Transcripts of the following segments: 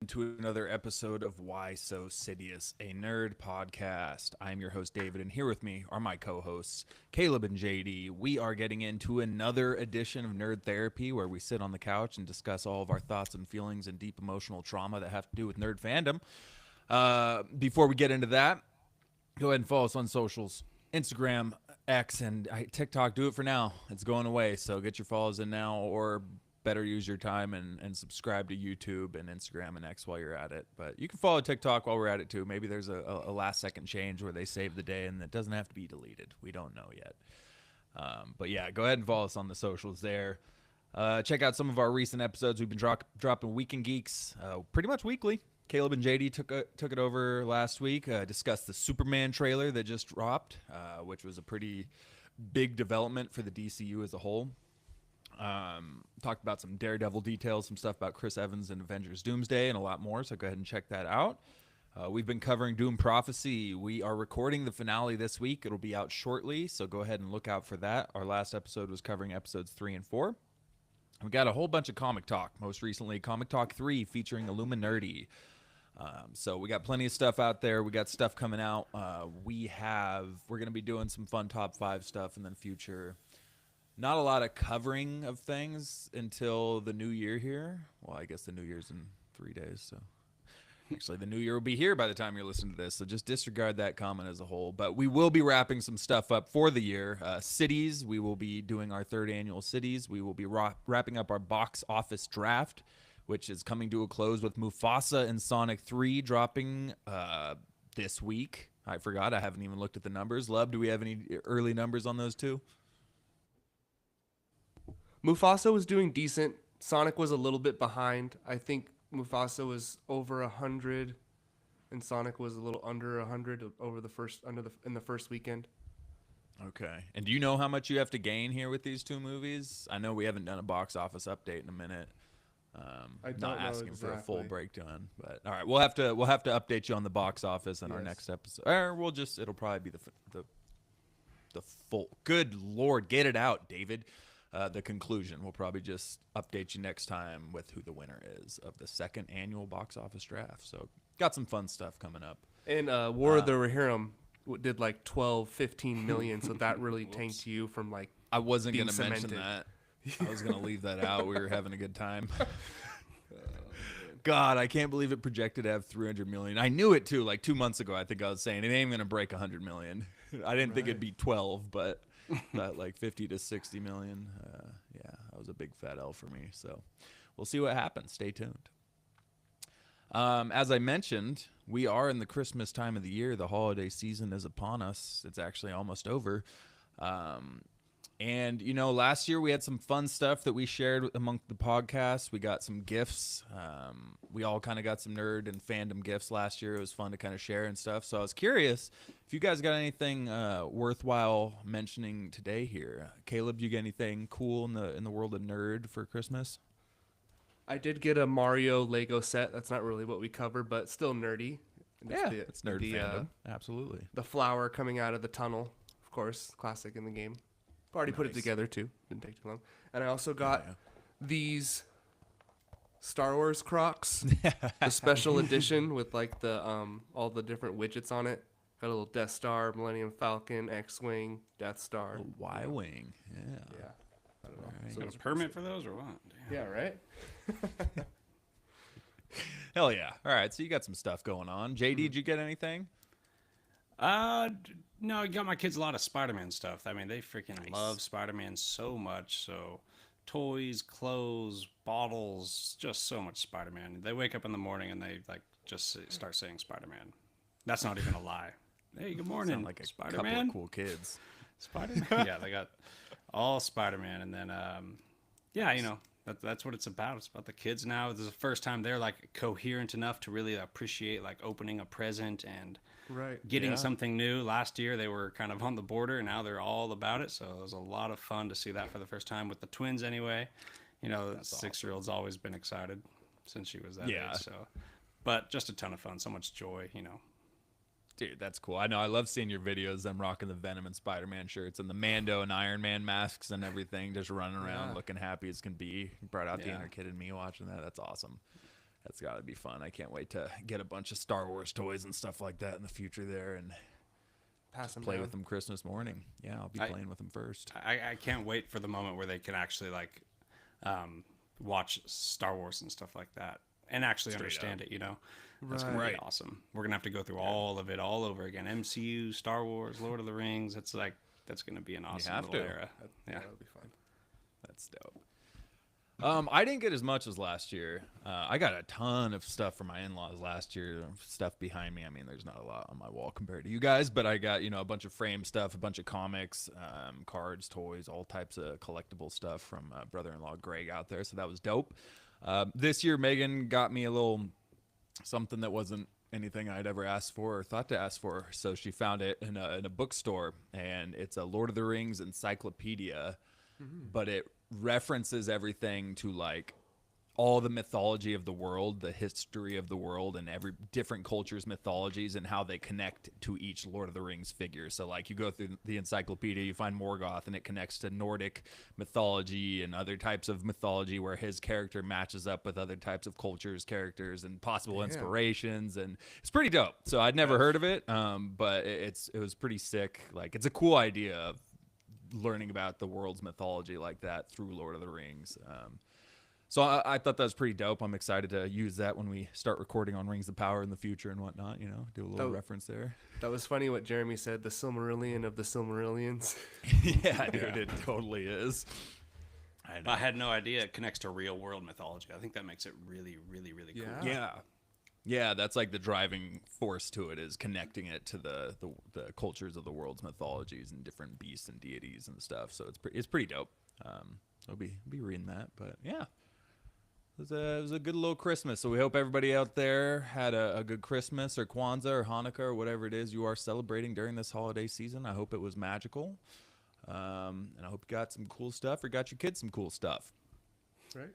to another episode of Why So Sidious, a nerd podcast. I'm your host, David, and here with me are my co hosts, Caleb and JD. We are getting into another edition of Nerd Therapy where we sit on the couch and discuss all of our thoughts and feelings and deep emotional trauma that have to do with nerd fandom. Before we get into that, go ahead and follow us on socials. Instagram, X, and TikTok. Do it for now. It's going away, so get your follows in now, or better use your time and subscribe to YouTube and Instagram and X while you're at it. But you can follow TikTok while we're at it too. Maybe there's a last second change where they save the day and it doesn't have to be deleted. We don't know yet. But yeah, go ahead and follow us on the socials there. Check out some of our recent episodes. We've been dropping Weekend Geeks pretty much weekly. Caleb and JD took it over last week. Discussed the Superman trailer that just dropped, which was a pretty big development for the DCU as a whole. Talked about some Daredevil details, some stuff about Chris Evans and Avengers Doomsday, and a lot more, so go ahead and check that out. We've been covering Doom Prophecy. We are recording the finale this week. It'll be out shortly, so go ahead and look out for that. Our last episode was covering episodes 3 and 4. We got a whole bunch of comic talk, most recently Comic Talk 3 featuring Illuminati. So we got plenty of stuff out there. We got stuff coming out. We're going to be doing some fun top 5 stuff in the future. Not a lot of covering of things until the new year here. Well, I guess the new year's in 3 days, so actually the new year will be here by the time you're listening to this, so just disregard that comment as a whole. But we will be wrapping some stuff up for the year. Cities, we will be doing our 3rd annual Cities. We will be wrapping up our box office draft, which is coming to a close with Mufasa and Sonic 3 dropping this week. I forgot. I haven't even looked at the numbers. Love, do we have any early numbers on those two? Mufasa was doing decent. Sonic was a little bit behind. I think Mufasa was over 100, and Sonic was a little under 100 in the first weekend. Okay. And do you know how much you have to gain here with these two movies? I know we haven't done a box office update in a minute. I don't not know asking for a full exactly. breakdown, but all right, we'll have to update you on the box office in our next episode. Or it'll probably be the full. Good Lord, get it out, David. The conclusion. We'll probably just update you next time with who the winner is of the 2nd annual box office draft. So got some fun stuff coming up. And War of the Rohirrim did like 12, 15 million, so that really tanked you from like I wasn't being going to mention cemented. that. I was going to leave that out. We were having a good time. God, I can't believe it projected to have 300 million. I knew it too. Like 2 months ago, I think I was saying it ain't going to break 100 million. I didn't think it'd be 12, but that like 50 to 60 million. Yeah, that was a big fat L for me. So we'll see what happens. Stay tuned. As I mentioned, we are in the Christmas time of the year. The holiday season is upon us. It's actually almost over. And, you know, last year we had some fun stuff that we shared among the podcasts. We got some gifts. We all kind of got some nerd and fandom gifts last year. It was fun to kind of share and stuff. So I was curious if you guys got anything worthwhile mentioning today here. Caleb, do you get anything cool in the world of nerd for Christmas? I did get a Mario Lego set. That's not really what we cover, but still nerdy. And It's nerd fandom. Absolutely. The flower coming out of the tunnel, of course, classic in the game. Already put it together too. Didn't take too long. And I also got these Star Wars Crocs, the special edition with like the all the different widgets on it. Got a little Death Star, Millennium Falcon, X-wing, Death Star, Y-wing. Yeah. Yeah. I don't know. Right. So got a permit for those or what? Damn. Yeah, right? Hell yeah. All right, so you got some stuff going on. JD, did you get anything? No, I got my kids a lot of Spider-Man stuff. I mean, they freaking love Spider-Man so much. So, toys, clothes, bottles, just so much Spider-Man. They wake up in the morning and they like just start saying Spider-Man. That's not even a lie. Hey, good morning, Sound like a couple Spider-Man. of cool kids. Spider-Man. Yeah, they got all Spider-Man, and then yeah, you know. That's what it's about. It's about the kids now. This is the first time they're like coherent enough to really appreciate like opening a present and getting something new. Last year they were kind of on the border, and now they're all about it. So it was a lot of fun to see that for the first time with the twins anyway. You know, the 6-year-old's always been excited since she was that age. So, but just a ton of fun, so much joy, you know. Dude, that's cool. I know. I love seeing your videos. Them rocking the Venom and Spider-Man shirts and the Mando and Iron Man masks and everything, just running around looking happy as can be. Brought out the inner kid in me watching that. That's awesome. That's got to be fun. I can't wait to get a bunch of Star Wars toys and stuff like that in the future there and Pass them play down. with them Christmas morning. Yeah, I'll be playing with them first. I can't wait for the moment where they can actually like watch Star Wars and stuff like that and actually understand it, you know. That's gonna be awesome. We're gonna have to go through all of it all over again. MCU, Star Wars, Lord of the Rings. It's like that's gonna be an awesome little era. Yeah, That'll be fun. That's dope. I didn't get as much as last year. I got a ton of stuff from my in-laws last year. Stuff behind me. I mean, there's not a lot on my wall compared to you guys, but I got, a bunch of frame stuff, a bunch of comics, cards, toys, all types of collectible stuff from brother-in-law Greg out there. So that was dope. This year, Megan got me a little something that wasn't anything I'd ever asked for or thought to ask for. So she found it in a bookstore, and it's a Lord of the Rings encyclopedia, but it references everything to like all the mythology of the world, the history of the world, and every different culture's mythologies and how they connect to each Lord of the Rings figure. So like you go through the encyclopedia, you find Morgoth, and it connects to Nordic mythology and other types of mythology where his character matches up with other types of cultures, characters, and possible inspirations. And it's pretty dope. So I'd never heard of it, but it was pretty sick. Like it's a cool idea of learning about the world's mythology like that through Lord of the Rings. So I thought that was pretty dope. I'm excited to use that when we start recording on Rings of Power in the future and whatnot, do a little reference there. That was funny what Jeremy said, the Silmarillion of the Silmarillions. Yeah, dude, it totally is. I had no idea it connects to real world mythology. I think that makes it really, really, really cool. Yeah, that's like the driving force to it is connecting it to the cultures of the world's mythologies and different beasts and deities and stuff. So it's pretty dope. I'll be reading that, but yeah. It was a good little Christmas. So we hope everybody out there had a good Christmas or Kwanzaa or Hanukkah or whatever it is you are celebrating during this holiday season. I hope it was magical. And I hope you got some cool stuff or got your kids some cool stuff. Right.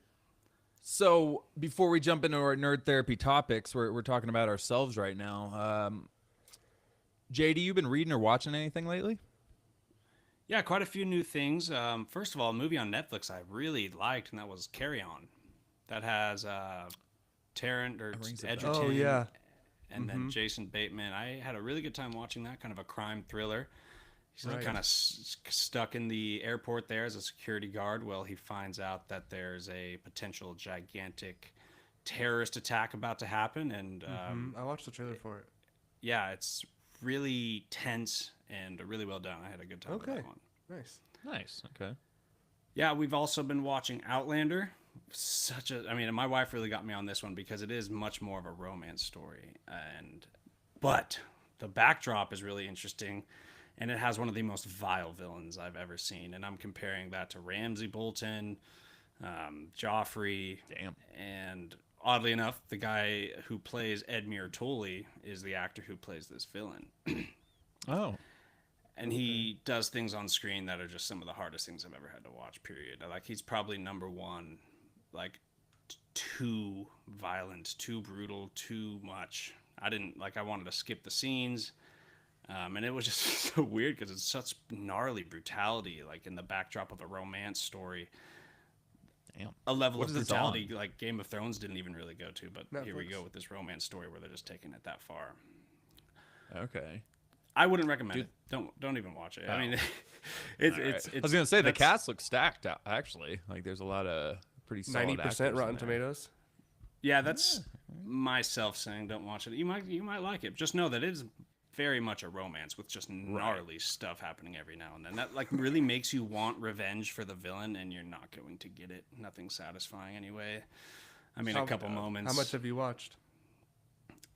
So before we jump into our nerd therapy topics, we're talking about ourselves right now. JD, you been reading or watching anything lately? Yeah, quite a few new things. First of all, a movie on Netflix I really liked, and that was Carry On. That has Tarrant or Edgerton. Oh, yeah. And then Jason Bateman. I had a really good time watching that, kind of a crime thriller. He's kind of stuck in the airport there as a security guard. Well, he finds out that there's a potential gigantic terrorist attack about to happen. And I watched the trailer for it. Yeah, it's really tense and really well done. I had a good time with that one. Nice. Okay. Yeah, we've also been watching Outlander. My wife really got me on this one because it is much more of a romance story, but the backdrop is really interesting, and it has one of the most vile villains I've ever seen, and I'm comparing that to Ramsay Bolton, Joffrey, and oddly enough, the guy who plays Edmure Tully is the actor who plays this villain. Oh. And he does things on screen that are just some of the hardest things I've ever had to watch, period. Like, he's probably number one, like, too violent, too brutal, too much. I wanted to skip the scenes. And it was just so weird because it's such gnarly brutality, like, in the backdrop of a romance story. Damn. A level of brutality like Game of Thrones didn't even really go to, but Here we go with this romance story where they're just taking it that far. Okay. I wouldn't recommend it. Don't even watch it. I mean, it's. I was gonna say the cast looks stacked out. Actually, like there's a lot of pretty solid 90% Rotten Tomatoes. Yeah, that's myself saying don't watch it. You might like it. Just know that it is very much a romance with just gnarly stuff happening every now and then. That like really makes you want revenge for the villain, and you're not going to get it. Nothing satisfying anyway. I mean, a couple moments. How much have you watched?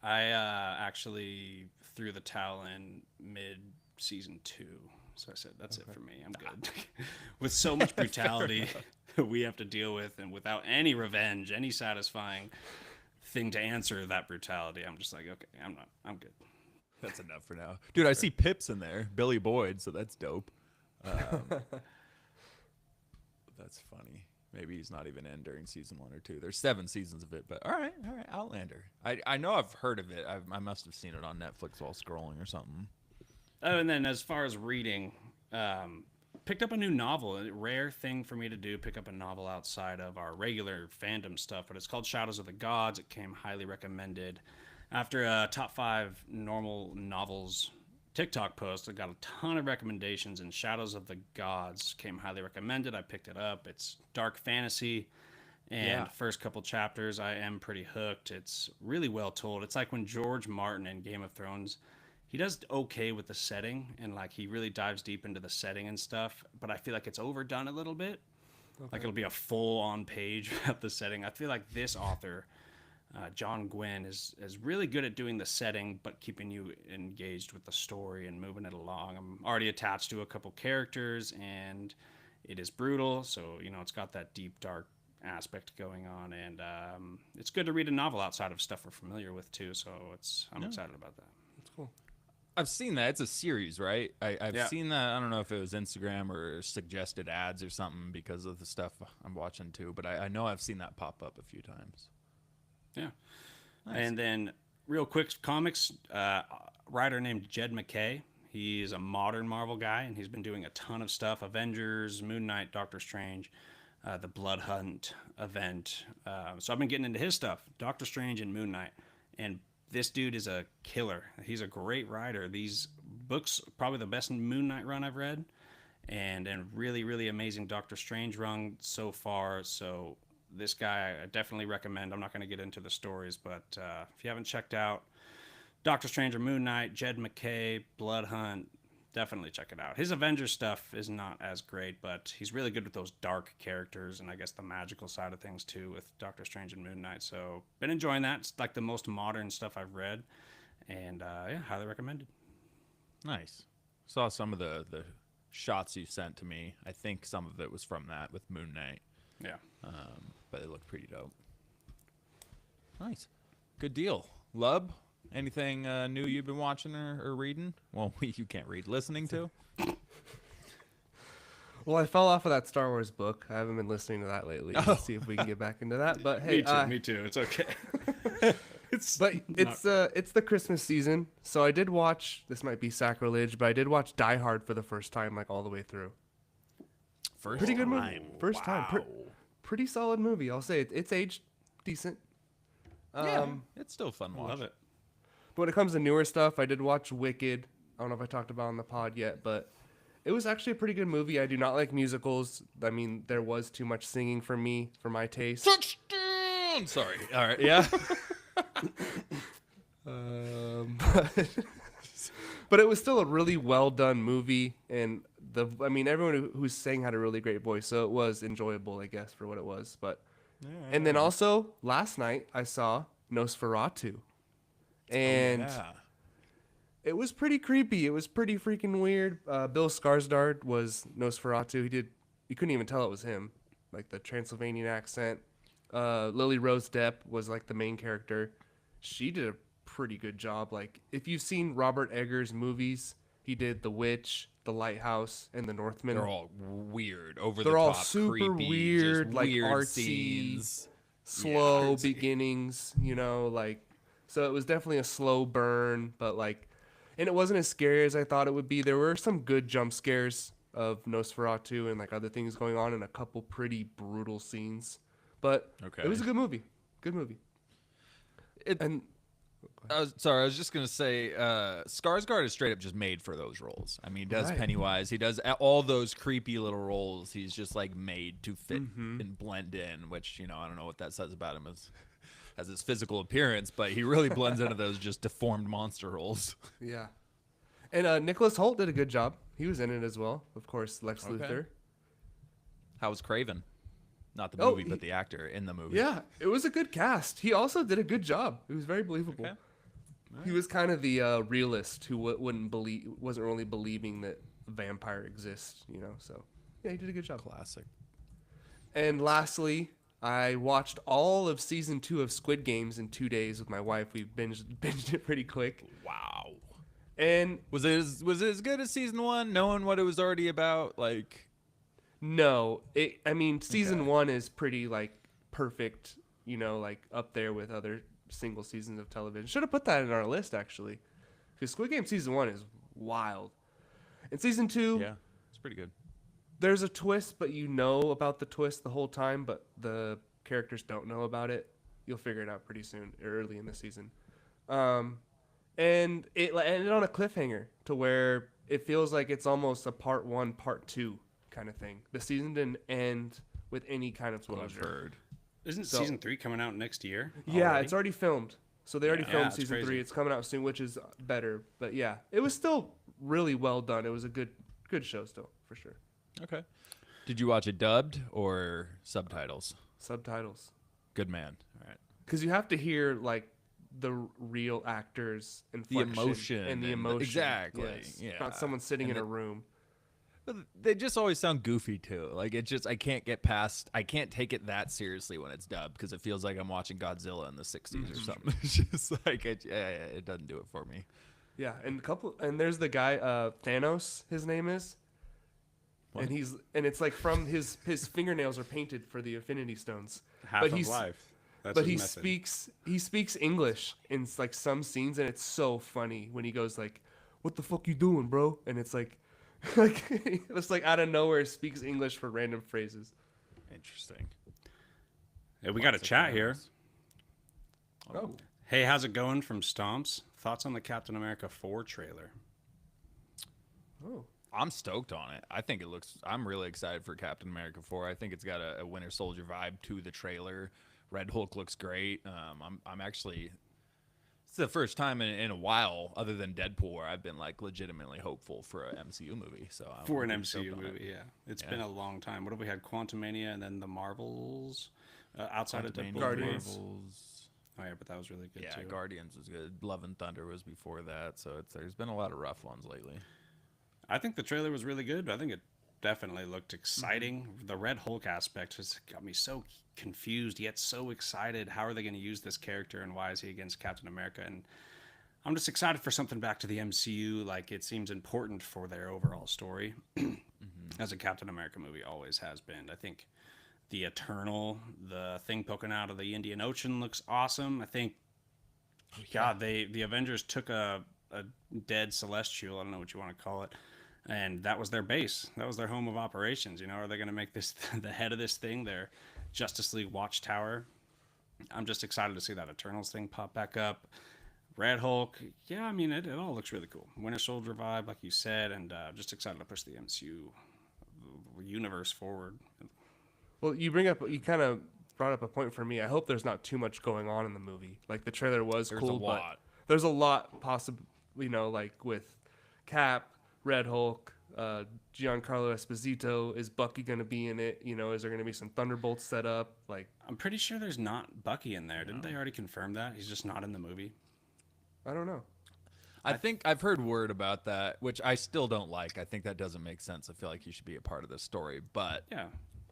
I actually threw the towel in mid-season 2. So I said, that's it for me. I'm good. With so much brutality that we have to deal with, and without any revenge, any satisfying thing to answer that brutality, I'm just like, okay, I'm good. That's enough for now. Dude, I see Pips in there. Billy Boyd, so that's dope. That's funny. Maybe he's not even in during season 1 or 2. There's 7 seasons of it, but all right, Outlander. I know I've heard of it. I must have seen it on Netflix while scrolling or something. Oh, and then as far as reading, picked up a new novel. A rare thing for me to do, pick up a novel outside of our regular fandom stuff. But it's called Shadows of the Gods. It came highly recommended. After a top 5 normal novels TikTok post, I got a ton of recommendations, and Shadows of the Gods came highly recommended. I picked it up. It's dark fantasy, and first couple chapters, I am pretty hooked. It's really well told. It's like when George Martin in Game of Thrones, he does okay with the setting, and like he really dives deep into the setting and stuff, but I feel like it's overdone a little bit. Okay. Like it'll be a full-on page of the setting. I feel like this author, John Gwynn, is really good at doing the setting, but keeping you engaged with the story and moving it along. I'm already attached to a couple characters, and it is brutal, so it's got that deep, dark aspect going on, and it's good to read a novel outside of stuff we're familiar with too. So I'm excited about that. That's cool. I've seen that. It's a series, right? I've seen that. I don't know if it was Instagram or suggested ads or something because of the stuff I'm watching too, but I know I've seen that pop up a few times. Yeah. Nice. And then real quick, comics, writer named Jed McKay. He's a modern Marvel guy, and he's been doing a ton of stuff. Avengers, Moon Knight, Doctor Strange, the Blood Hunt event. So I've been getting into his stuff, Doctor Strange and Moon Knight. And this dude is a killer. He's a great writer. These books, probably the best Moon Knight run I've read, and really, really amazing Doctor Strange run so far. So this guy, I definitely recommend. I'm not going to get into the stories, but if you haven't checked out Doctor Strange or Moon Knight, Jed McKay, Blood Hunt, definitely check it out. His Avengers stuff is not as great, but he's really good with those dark characters and I guess the magical side of things too with Doctor Strange and Moon Knight. So been enjoying that. It's like the most modern stuff I've read, and highly recommended. Nice. Saw some of the shots you sent to me. I think some of it was from that with Moon Knight. Yeah. But it looked pretty dope. Nice. Good deal. Lub, anything new you've been watching or reading? Well, you can't read. Listening to? Well, I fell off of that Star Wars book. I haven't been listening to that lately. Let's see if we can get back into that. But hey, me too. It's okay. It's the Christmas season, so I did watch. This might be sacrilege, but I did watch Die Hard for the first time, like all the way through. Pretty good movie. First time. Pretty solid movie. I'll say it's aged decent. It's still a fun watch. Love it. But when it comes to newer stuff, I did watch Wicked. I don't know if I talked about it on the pod yet, but it was actually a pretty good movie. I do not like musicals. I mean, there was too much singing for me, for my taste. Touchdown! Sorry. All right. Yeah. But it was still a really well done movie, and everyone who sang had a really great voice, so it was enjoyable, I guess, for what it was. But and then also last night I saw Nosferatu, and it was pretty creepy. It was pretty freaking weird. Bill Skarsgård was Nosferatu. You couldn't even tell it was him, like the Transylvanian accent. Lily Rose Depp was like the main character. She did a pretty good job. Like, if you've seen Robert Eggers' movies, he did The Witch, The Lighthouse, and The Northman. They're all weird, over They're the all top, super creepy, weird, like weird artsy, scenes. slow beginnings, like, so it was definitely a slow burn, but like, and it wasn't as scary as I thought it would be. There were some good jump scares of Nosferatu and like other things going on, and a couple pretty brutal scenes, but it was a good movie. I was just going to say, Skarsgård is straight up just made for those roles. I mean, he does Pennywise. He does all those creepy little roles. He's just like made to fit and blend in, which, I don't know what that says about him as his physical appearance, but he really blends into those just deformed monster roles. Yeah. And Nicholas Hoult did a good job. He was in it as well. Of course, Lex Luthor. How was Craven? Not the movie, but the actor in the movie. Yeah, it was a good cast. He also did a good job. It was very believable. Okay. Right. He was kind of the realist who wasn't really believing that a vampire exists, So, yeah, he did a good job. Classic. And lastly, I watched all of season 2 of Squid Games in 2 days with my wife. We binged it pretty quick. Wow. And was it as good as season 1, knowing what it was already about? Like, no. Season 1 is pretty like perfect, like up there with other single seasons of television. Should have put that in our list, actually, because Squid Game season 1 is wild, and season 2, yeah, it's pretty good. there's a twist, but you know about the twist the whole time, but the characters don't know about it. You'll figure it out pretty soon, early in the season. And it ended on a cliffhanger to where it feels like it's almost a part 1, part 2 kind of thing. The season didn't end with any kind of What I've closure. heard. Isn't season 3 coming out next year? Yeah, already? it's already filmed. So they already Yeah, filmed it's season crazy. 3. It's coming out soon, which is better. But yeah, it was still really well done. It was a good show still, for sure. Okay. Did you watch it dubbed or subtitles? Subtitles. Good man. All right. Because you have to hear like the real actors inflection emotion and the and emotion. exactly, Yes. yeah. Not someone sitting And in a room. But they just always sound goofy too. Like it just I can't take it that seriously when it's dubbed because it feels like I'm watching Godzilla in the 60s or something. It's just like it doesn't do it for me. Yeah, and there's the guy Thanos. His name is, What? and it's like from his fingernails are painted for the Infinity Stones. Half but of he's life. That's but his method. he speaks English in like some scenes, and it's so funny when he goes like, "What the fuck you doing, bro?" And it's like, it's like out of nowhere speaks English for random phrases. Interesting. Hey, we got a Lots of chat here. fans. Oh, Hey, how's it going from Stomps? Thoughts on the Captain America 4 trailer? oh, I'm stoked on it. I think it looks. I'm really excited for Captain America 4. I think it's got a Winter Soldier vibe to the trailer. Red Hulk looks great. I'm actually. It's the first time in a while, other than Deadpool, where I've been like legitimately hopeful for an MCU movie. So For an I'm stoked MCU on it. movie, yeah. It's been a long time. What have we had? Quantumania and then the Marvels outside of Quantumania, Deadpool. Guardians. Marvels. Oh, yeah, but that was really good Yeah, too. Guardians was good. Love and Thunder was before that. So there's been a lot of rough ones lately. I think the trailer was really good. I think it definitely looked exciting. The Red Hulk aspect has got me so confused yet so excited. How are they going to use this character and why is he against Captain America? And I'm just excited for something back to the MCU. Like it seems important for their overall story, as a Captain America movie always has been. I think the Eternal, the thing poking out of the Indian Ocean looks awesome. I think, God, the Avengers took a dead Celestial, I don't know what you want to call it, and that was their base. That was their home of operations. You know, are they going to make this the head of this thing, their Justice League Watchtower? I'm just excited to see that Eternals thing pop back up. Red Hulk, yeah, I mean, it all looks really cool. Winter Soldier vibe, like you said, and just excited to push the MCU universe forward. well, you kind of brought up a point for me. I hope there's not too much going on in the movie. Like the trailer was There's cool, a lot. but there's a lot possible. You know, like with Cap, Red Hulk, Giancarlo Esposito. Is Bucky going to be in it? You know, is there going to be some Thunderbolts set up? Like, I'm pretty sure there's not Bucky in there. Didn't they already confirm that? He's just not in the movie. I don't know. I think I've heard word about that, which I still don't like. I think that doesn't make sense. I feel like he should be a part of the story, but Yeah.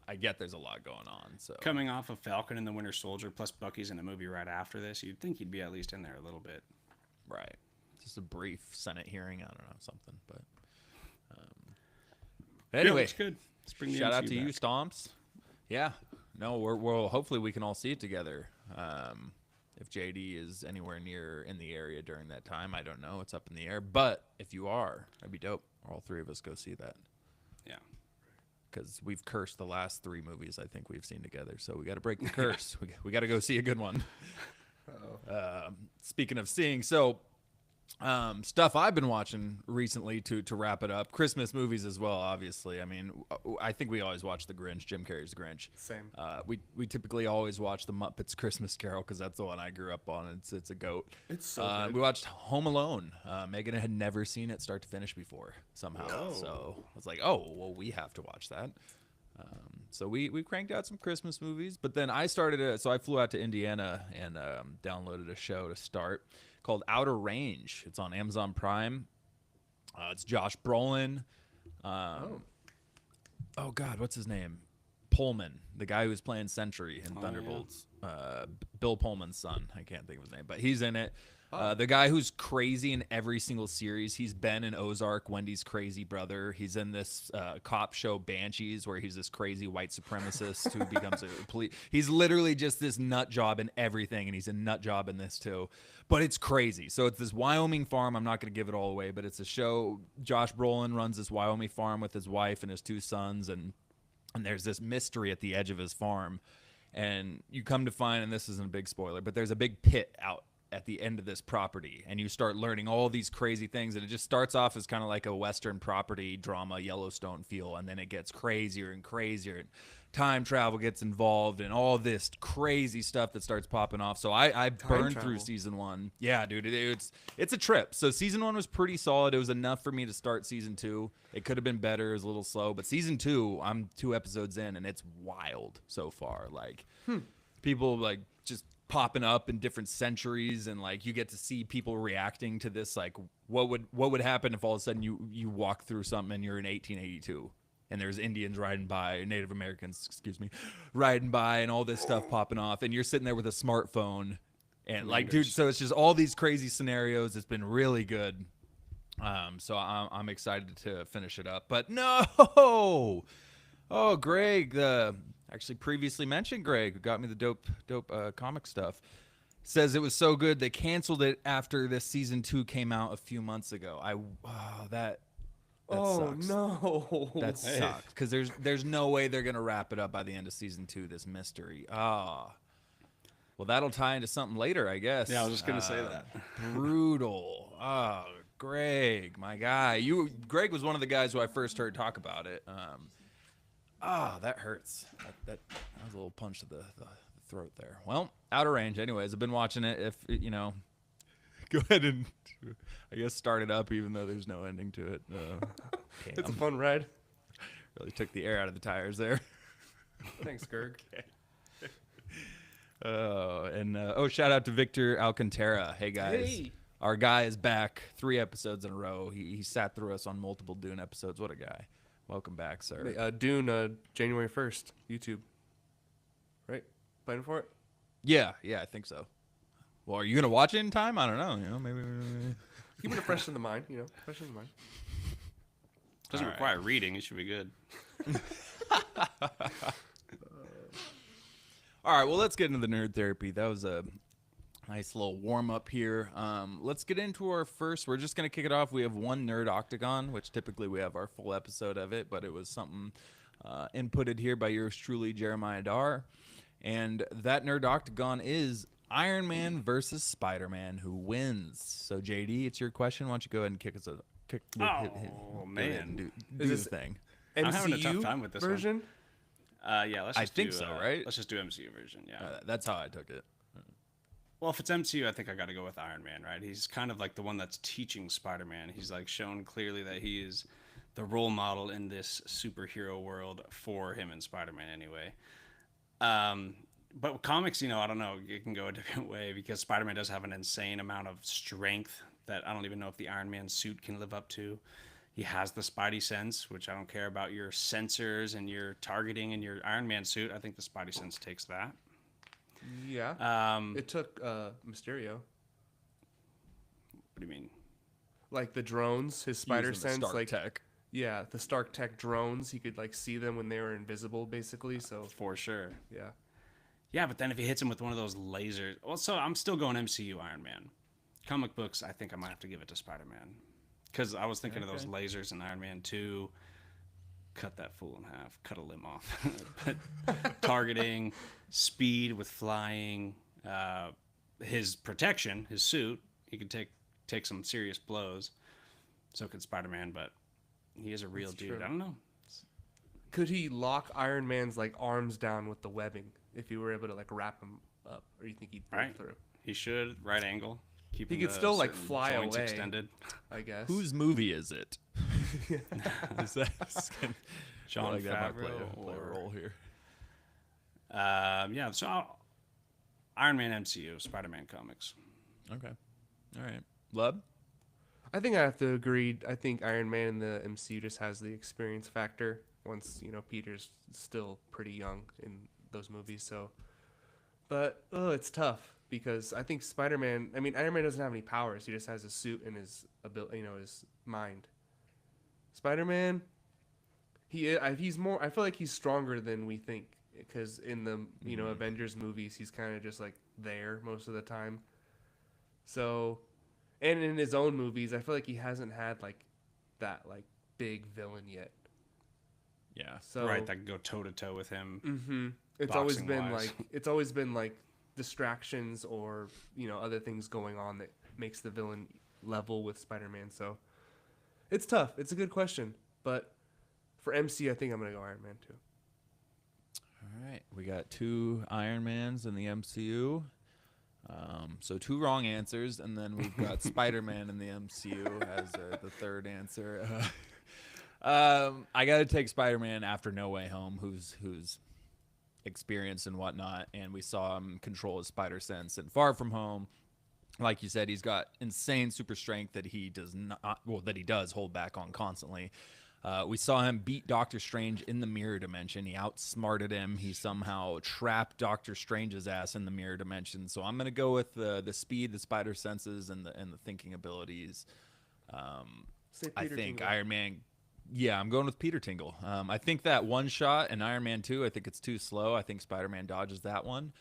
I get there's a lot going on. So Coming off of Falcon and the Winter Soldier, plus Bucky's in a movie right after this, you'd think he'd be at least in there a little bit. right, just a brief Senate hearing. I don't know something, but Yeah, anyway, looks good. Let's bring the shout out MCU to you, back. Stomps. Yeah, no, we're hopefully we can all see it together. If JD is anywhere near in the area during that time, I don't know. It's up in the air. But if you are, that'd be dope. All three of us go see that. Yeah. Because we've cursed the last 3 movies I think we've seen together. So we got to break the curse. we got to go see a good one. Speaking of seeing, so stuff I've been watching recently to wrap it up. Christmas movies as well, obviously. I mean, I think we always watch The Grinch, Jim Carrey's Grinch. Same. We typically always watch The Muppets Christmas Carol because that's the one I grew up on. It's a goat. It's so good. We watched Home Alone. Megan had never seen it start to finish before somehow. So I was like, oh, well, we have to watch that. So we cranked out some Christmas movies, but then I started so I flew out to Indiana and downloaded a show to start called Outer Range. It's on Amazon Prime. It's Josh Brolin. Oh God, what's his name? Pullman, the guy who was playing Sentry in Thunderbolts. Bill Pullman's son. I can't think of his name, but he's in it. The guy who's crazy in every single series. He's Ben in Ozark, Wendy's crazy brother. He's in this cop show Banshees, where he's this crazy white supremacist who becomes a police. He's literally just this nut job in everything, and he's a nut job in this too. But it's crazy. So it's this Wyoming farm. I'm not going to give it all away, but it's a show. Josh Brolin runs this Wyoming farm with his wife and his 2 sons, and there's this mystery at the edge of his farm. And you come to find, and this isn't a big spoiler, but there's a big pit out at the end of this property, and you start learning all these crazy things, and it just starts off as kind of like a Western property drama, Yellowstone feel, and then it gets crazier and crazier, and time travel gets involved, and all this crazy stuff that starts popping off. So I burned through season 1. Yeah, dude, it's a trip. So season 1 was pretty solid. It was enough for me to start season 2. It could have been better. It was a little slow, but season 2, I'm 2 episodes in, and it's wild so far. Like people like just popping up in different centuries, and like you get to see people reacting to this, like what would happen if all of a sudden you walk through something and you're in 1882 and there's Indians riding by, Native Americans, riding by, and all this stuff popping off, and you're sitting there with a smartphone, and like, dude, so it's just all these crazy scenarios. It's been really good. So I'm excited to finish it up. But no, Greg, actually previously mentioned Greg, who got me the dope comic stuff, says it was so good they canceled it after this season 2 came out a few months ago. That sucks. No, that sucks, because there's no way they're gonna wrap it up by the end of season 2, this mystery. Well, that'll tie into something later, I guess. Yeah, I was just gonna say that. Brutal. Greg, my guy. Greg was one of the guys who I first heard talk about it. That hurts. That was a little punch to the throat there. Well, out of range. Anyways, I've been watching it. If go ahead and I guess start it up, even though there's no ending to it. It's a fun ride. Really took the air out of the tires there. Thanks, Gerg. Okay. Shout out to Victor Alcantara. Hey guys. Hey. Our guy is back 3 episodes in a row. He sat through us on multiple Dune episodes. What a guy. Welcome back, sir. Dune, January 1st, YouTube. Right? Planning for it? Yeah, I think so. Well, are you going to watch it in time? I don't know. Maybe. Keep it fresh in the mind, fresh in the mind. Doesn't require reading. It should be good. All right, well, let's get into the nerd therapy. That was a nice little warm-up here. Let's get into our first. We're just going to kick it off. We have one Nerd Octagon, which typically we have our full episode of it, but it was something inputted here by yours truly, Jeremiah Dar. And that Nerd Octagon is Iron Man versus Spider-Man. Who wins? So, JD, it's your question. Why don't you go ahead and kick us a kick? Man. Do this thing. MCU I'm having a tough time with this version? Yeah, let's just think so, right? Let's just do MCU version, yeah. That's how I took it. Well, if it's MCU, I think I got to go with Iron Man, right? He's kind of like the one that's teaching Spider-Man. He's like shown clearly that he is the role model in this superhero world for him and Spider-Man anyway. But with comics, I don't know, it can go a different way because Spider-Man does have an insane amount of strength that I don't even know if the Iron Man suit can live up to. He has the Spidey sense, which I don't care about your sensors and your targeting in your Iron Man suit. I think the Spidey sense takes that. Yeah. It took Mysterio. What do you mean? Like the drones, his spider sense, Stark like tech. Yeah, the Stark Tech drones. He could like see them when they were invisible, basically. So For sure. yeah. Yeah, but then if he hits him with one of those lasers, well, so I'm still going MCU Iron Man. Comic books, I think I might have to give it to Spider-Man, because I was thinking of those lasers in Iron Man 2. Cut that fool in half, cut a limb off. But targeting, speed with flying, his protection, his suit, he could take some serious blows. So could Spider-Man, but he is a real dude. True. I don't know. Could he lock Iron Man's like arms down with the webbing if he were able to like wrap him up, or you think he'd break through? He should, right angle. He could still like certain fly joints away. extended. I guess. Whose movie is it? Is that John like that might play Favreau a role here? Yeah, so Iron Man MCU, Spider-Man comics. Okay. All right. Lub? I think I have to agree. I think Iron Man in the MCU just has the experience factor once Peter's still pretty young in those movies. So, but it's tough because I think Spider-Man. I mean, Iron Man doesn't have any powers. He just has a suit and his ability, his mind. Spider-Man, he's more. I feel like he's stronger than we think because in the Avengers movies, he's kind of just like there most of the time. So, and in his own movies, I feel like he hasn't had like that like big villain yet. Yeah. So Right, that can go toe to toe with him. Mm-hmm. It's always been like distractions or other things going on that makes the villain level with Spider-Man. So it's tough. It's a good question, but for MC, I think I'm gonna go Iron Man too. All right, we got 2 Iron Mans in the MCU. So 2 wrong answers, and then we've got Spider-Man in the MCU as the third answer. I got to take Spider-Man after No Way Home, who's experienced and whatnot, and we saw him control his spider sense in Far From Home. Like you said, he's got insane super strength that he does hold back on constantly. We saw him beat Doctor Strange in the mirror dimension. He outsmarted him. He somehow trapped Doctor Strange's ass in the mirror dimension. So I'm gonna go with the speed, the spider senses, and the thinking abilities. I think Tingle. Iron Man. Yeah, I'm going with Peter Tingle. I think that one shot in Iron Man 2, I think it's too slow. I think Spider-Man dodges that one.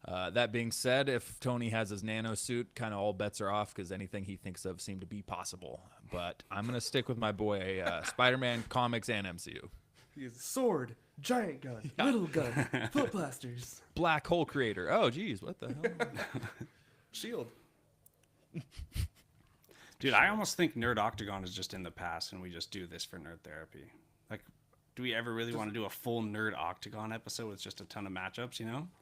That being said, if Tony has his nano suit, kind of all bets are off because anything he thinks of seem to be possible. But I'm going to stick with my boy, Spider-Man comics and MCU. He has a sword, giant gun, little gun, foot blasters, Black hole creator. Oh, geez, what the hell? shield. Dude, I almost think Nerd Octagon is just in the past and we just do this for Nerd Therapy. Like, do we ever really want to do a full Nerd Octagon episode with just a ton of matchups,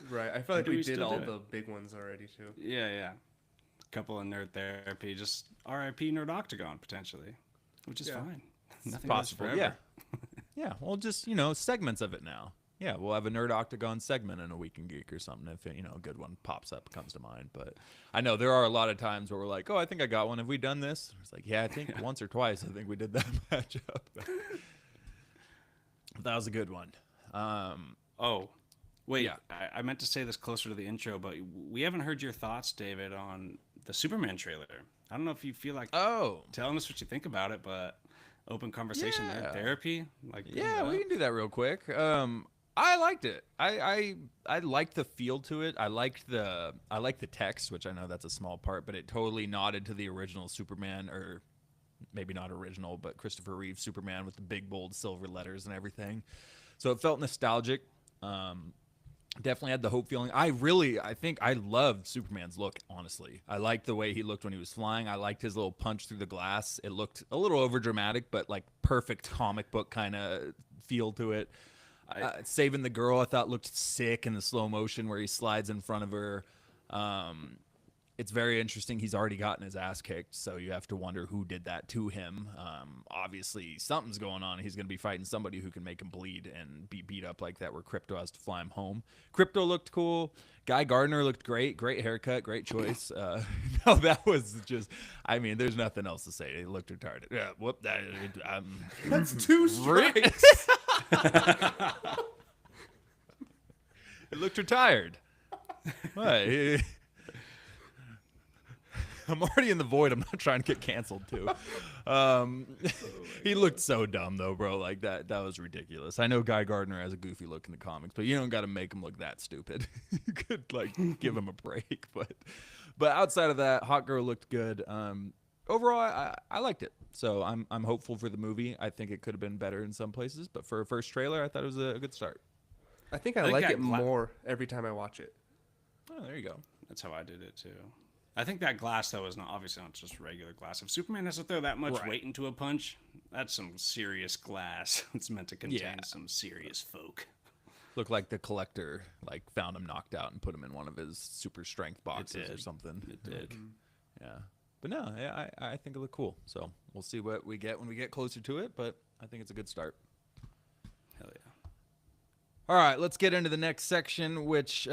Right. I feel like we did still all do it? the big ones already, too. Yeah. A couple of Nerd Therapy, just RIP Nerd Octagon, potentially, which is fine. Nothing Possible, lasts yeah. forever. Yeah, well, just, segments of it now. Yeah, we'll have a Nerd Octagon segment in A Week in Geek or something if, a good one pops up, comes to mind. But I know there are a lot of times where we're like, oh, I think I got one. Have we done this? It's like, yeah, I think once or twice I think we did that matchup. That was a good one. Oh, wait, Yeah. I meant to say this closer to the intro, but we haven't heard your thoughts, David, on the Superman trailer. I don't know if you feel like telling us what you think about it, but open conversation, Nerd Therapy. Yeah, we can do that real quick. I liked it. I liked the feel to it. I liked the text, which I know that's a small part, but it totally nodded to the original Superman, or maybe not original, but Christopher Reeve Superman with the big bold silver letters and everything. So it felt nostalgic. Definitely had the hope feeling. I think I loved Superman's look, honestly. I liked the way he looked when he was flying. I liked his little punch through the glass. It looked a little over dramatic, but like perfect comic book kind of feel to it. Saving the girl, I thought looked sick in the slow motion where he slides in front of her. It's very interesting. He's already gotten his ass kicked, so you have to wonder who did that to him. Obviously, something's going on. He's going to be fighting somebody who can make him bleed and be beat up like that, where Crypto has to fly him home. Crypto looked cool. Guy Gardner looked great. Great haircut. Great choice. No, that was just, there's nothing else to say. It looked retarded. Yeah, whoop. That's 2 strikes. It looked retired. What? I'm already in the void. I'm not trying to get canceled too. He looked so dumb though, bro. Like that was ridiculous. I know Guy Gardner has a goofy look in the comics, but you don't got to make him look that stupid. You could give him a break, but outside of that, Hot Girl looked good. Overall, I liked it. So I'm hopeful for the movie. I think it could have been better in some places, but for a first trailer, I thought it was a good start. I think I like it more every time I watch it. Oh, there you go. That's how I did it too. I think that glass though is obviously not just regular glass. If Superman has to throw that much weight into a punch, that's some serious glass. It's meant to contain some serious folk. Looked like the Collector found him knocked out and put him in one of his super strength boxes or something. It did. Yeah. But no, I think it looked cool. So we'll see what we get when we get closer to it, but I think it's a good start. Hell yeah. All right, let's get into the next section, which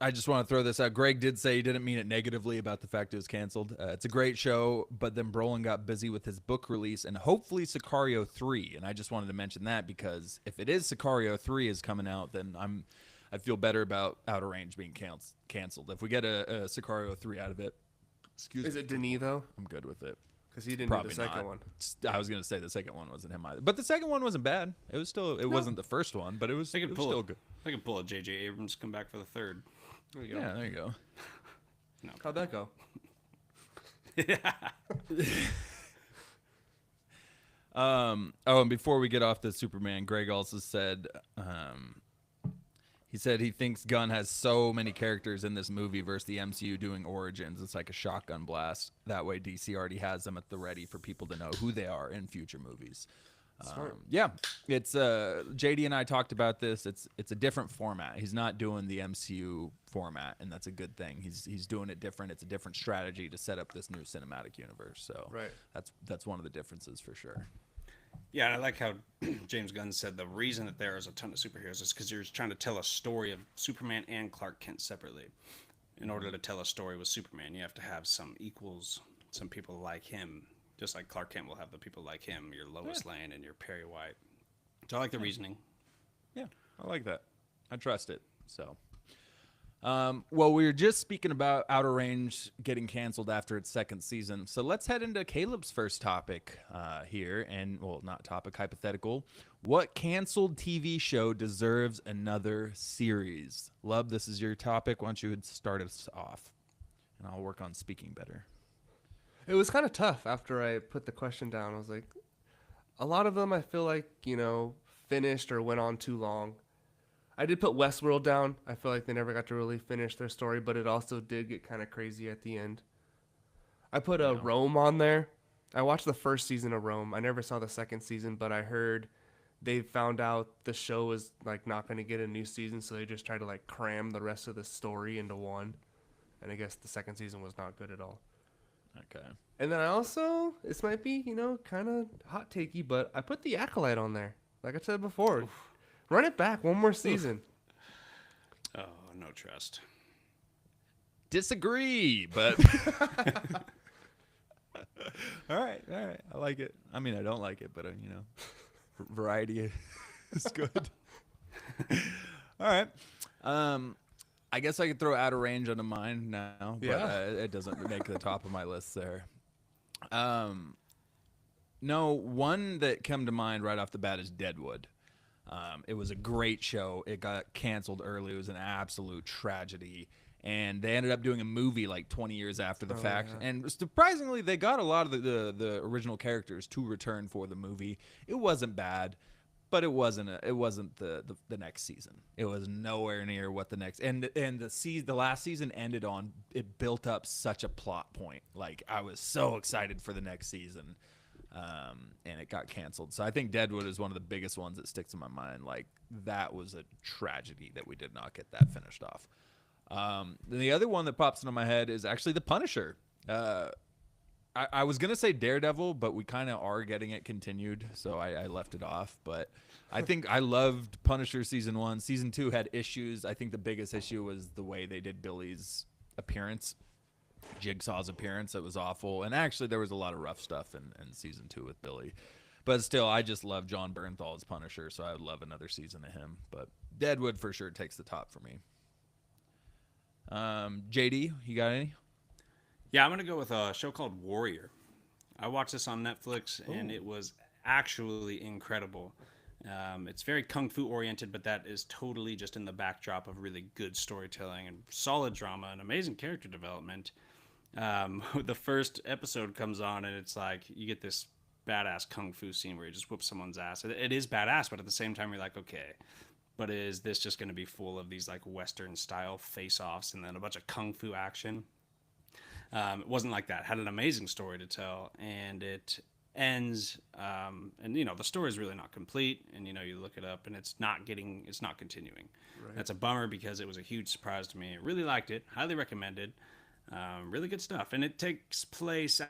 I just want to throw this out. Greg did say he didn't mean it negatively about the fact it was canceled. It's a great show, but then Brolin got busy with his book release and hopefully Sicario 3. And I just wanted to mention that because if it is Sicario 3 is coming out, then I feel better about Outer Range being canceled. If we get a Sicario 3 out of it, Is it Denis though? I'm good with it. Because he didn't Probably do the second not. one. I was gonna say the second one wasn't him either, but the second one wasn't bad. It was still wasn't the first one, but it was still good. I could pull a J.J. Abrams come back for the third. There you go. Yeah, there you go. No. How'd that go? Oh, and before we get off the Superman, Greg also said he said he thinks Gunn has so many characters in this movie versus the MCU doing Origins. It's like a shotgun blast. That way DC already has them at the ready for people to know who they are in future movies. Yeah, it's JD and I talked about this. It's a different format. He's not doing the MCU format, and that's a good thing. He's doing it different. It's a different strategy to set up this new cinematic universe. So Right. that's one of the differences for sure. Yeah, I like how James Gunn said the reason that there is a ton of superheroes is because you're trying to tell a story of Superman and Clark Kent separately. In order to tell a story with Superman, you have to have some equals, some people like him. Just like Clark Kent will have the people like him, your Lois Lane and your Perry White. So I like the reasoning. Yeah, I like that. I trust it. So, well, we were just speaking about Outer Range getting canceled after its second season. So let's head into Caleb's first topic here. And, well, not topic, hypothetical. What canceled TV show deserves another series? Lub, this is your topic. Why don't you start us off? And I'll work on speaking better. It was kind of tough after I put the question down. I was like, a lot of them I feel like, finished or went on too long. I did put Westworld down. I feel like they never got to really finish their story, but it also did get kind of crazy at the end. I put Rome on there. I watched the first season of Rome. I never saw the second season, but I heard they found out the show was like not going to get a new season, so they just tried to like cram the rest of the story into one. And I guess the second season was not good at all. Okay. And then I also, this might be, kind of hot takey, but I put The Acolyte on there. Like I said before, run it back one more season. Oh, no trust. Disagree, but all right. I like it. I mean, I don't like it, but variety is good. All right. I guess I could throw Outer Range onto mine now, but it doesn't make the top of my list there. No, one that came to mind right off the bat is Deadwood. It was a great show. It got canceled early. It was an absolute tragedy. And they ended up doing a movie like 20 years after the fact. Yeah. And surprisingly, they got a lot of the original characters to return for the movie. It wasn't bad. But it wasn't the next season. It was nowhere near what the next and the last season ended on. It built up such a plot point. Like I was so excited for the next season, and it got canceled. So I think Deadwood is one of the biggest ones that sticks in my mind. Like that was a tragedy that we did not get that finished off. The other one that pops into my head is actually The Punisher. I was going to say Daredevil, but we kind of are getting it continued, so I left it off. But I think I loved Punisher Season 1. Season 2 had issues. I think the biggest issue was the way they did Billy's appearance, Jigsaw's appearance. It was awful. And actually, there was a lot of rough stuff in Season 2 with Billy. But still, I just love John Bernthal as Punisher, so I would love another season of him. But Deadwood for sure takes the top for me. JD, you got any? Yeah, I'm going to go with a show called Warrior. I watched this on Netflix, and it was actually incredible. It's very kung fu oriented, but that is totally just in the backdrop of really good storytelling and solid drama and amazing character development. The first episode comes on, and it's like you get this badass kung fu scene where you just whoop someone's ass. It is badass, but at the same time, you're like, okay, but is this just going to be full of these like Western-style face-offs and then a bunch of kung fu action? It wasn't like that. It had an amazing story to tell, and it ends, and the story is really not complete, and you look it up, and it's not continuing. Right. That's a bummer because it was a huge surprise to me. I really liked it, highly recommended, really good stuff, and it takes place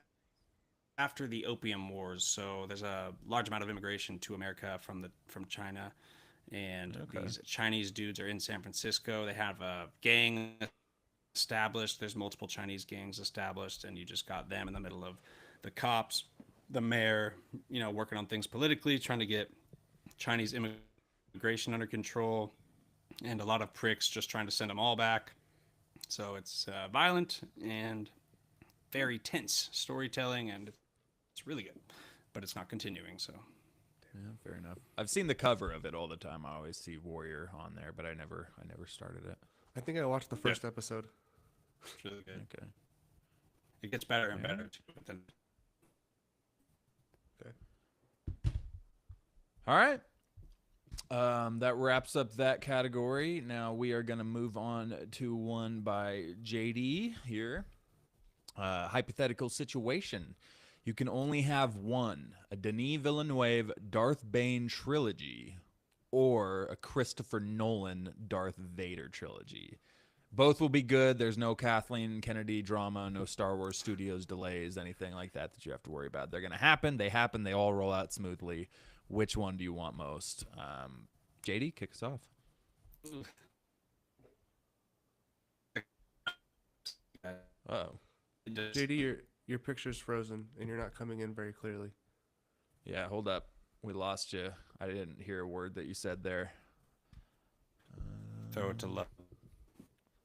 after the Opium Wars, so there's a large amount of immigration to America from China, And Okay. these Chinese dudes are in San Francisco. They have a gang established. There's multiple Chinese gangs established, and you just got them in the middle of the cops, the mayor, working on things politically, trying to get Chinese immigration under control, and a lot of pricks just trying to send them all back. So it's violent and very tense storytelling, and it's really good, but it's not continuing. So Yeah, fair enough. I've seen the cover of it all the time. I always see Warrior on there, but I never started it. I think I watched the first episode. it's really good. Okay. It gets better and Yeah. better too. But then All right. That wraps up that category. Now we are going to move on to one by JD here. Hypothetical situation. You can only have one: a Denis Villeneuve Darth Bane trilogy or a Christopher Nolan Darth Vader trilogy. Both will be good. There's no Kathleen Kennedy drama, no Star Wars Studios delays, anything like that you have to worry about. They're going to happen. They happen. They all roll out smoothly. Which one do you want most? JD, kick us off. Uh-oh. JD, your picture's frozen and you're not coming in very clearly. Yeah, hold up. We lost you. I didn't hear a word that you said there. throw it to love.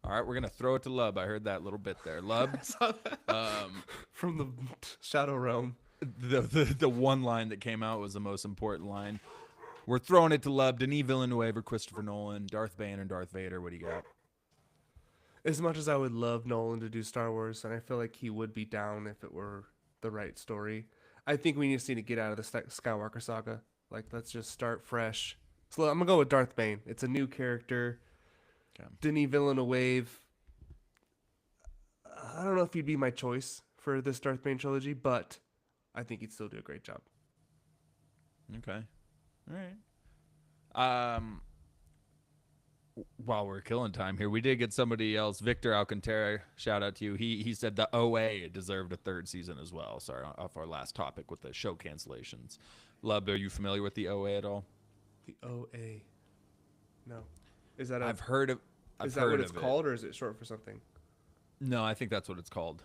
All right, we're going to throw it to Lub. I heard that little bit there. Lub, I saw that from the Shadow Realm. the one line that came out was the most important line. We're throwing it to Lub. Denis Villeneuve or Christopher Nolan, Darth Bane and Darth Vader. What do you got? As much as I would love Nolan to do Star Wars, and I feel like he would be down if it were the right story, I think we just need to get out of the Skywalker saga. Like, let's just start fresh. So I'm going to go with Darth Bane. It's a new character. Okay. Denis Villeneuve, I don't know if he'd be my choice for this Darth Bane trilogy, but I think he'd still do a great job. Okay. All right. While we're killing time here, we did get somebody else, Victor Alcantara. Shout out to you. He said the OA deserved a third season as well. Sorry, off our last topic with the show cancellations. Lub, are you familiar with the OA at all? The OA. No. Is that I've heard of. is that what it's called, or is it short for something? No, I think that's what it's called.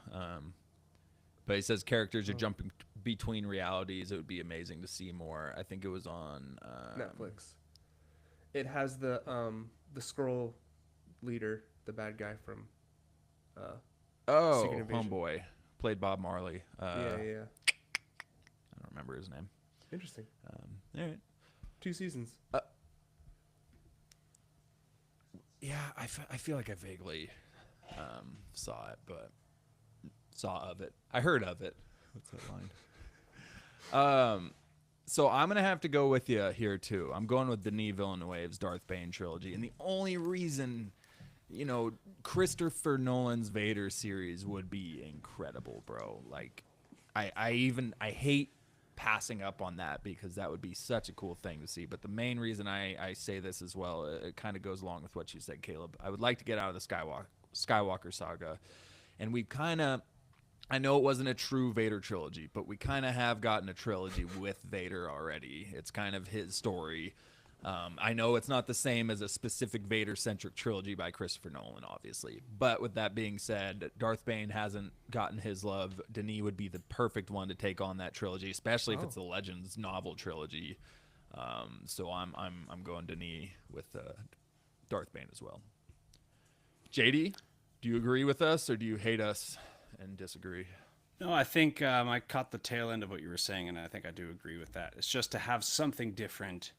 But he says characters are jumping between realities. It would be amazing to see more. I think it was on Netflix. It has the Skrull leader, the bad guy from Secret Invasion. Homeboy, played Bob Marley. Yeah. I don't remember his name. Interesting. All right. 2 seasons. Yeah, I feel like I vaguely saw it, but saw of it. I heard of it. What's that line? So I'm going to have to go with you here, too. I'm going with Denis Villeneuve's Darth Bane trilogy. And the only reason, Christopher Nolan's Vader series would be incredible, bro. Like, I hate passing up on that because that would be such a cool thing to see. But the main reason I say this as well, it kind of goes along with what you said, Caleb. I would like to get out of the Skywalker saga. And we've kind of... I know it wasn't a true Vader trilogy, but we kind of have gotten a trilogy with Vader already. It's kind of his story. I know it's not the same as a specific Vader-centric trilogy by Christopher Nolan, obviously. But with that being said, Darth Bane hasn't gotten his love. Denis would be the perfect one to take on that trilogy, especially if it's the Legends novel trilogy. So I'm going Denis with Darth Bane as well. JD, do you agree with us or do you hate us and disagree? No, I think I caught the tail end of what you were saying, and I think I do agree with that. It's just to have something different,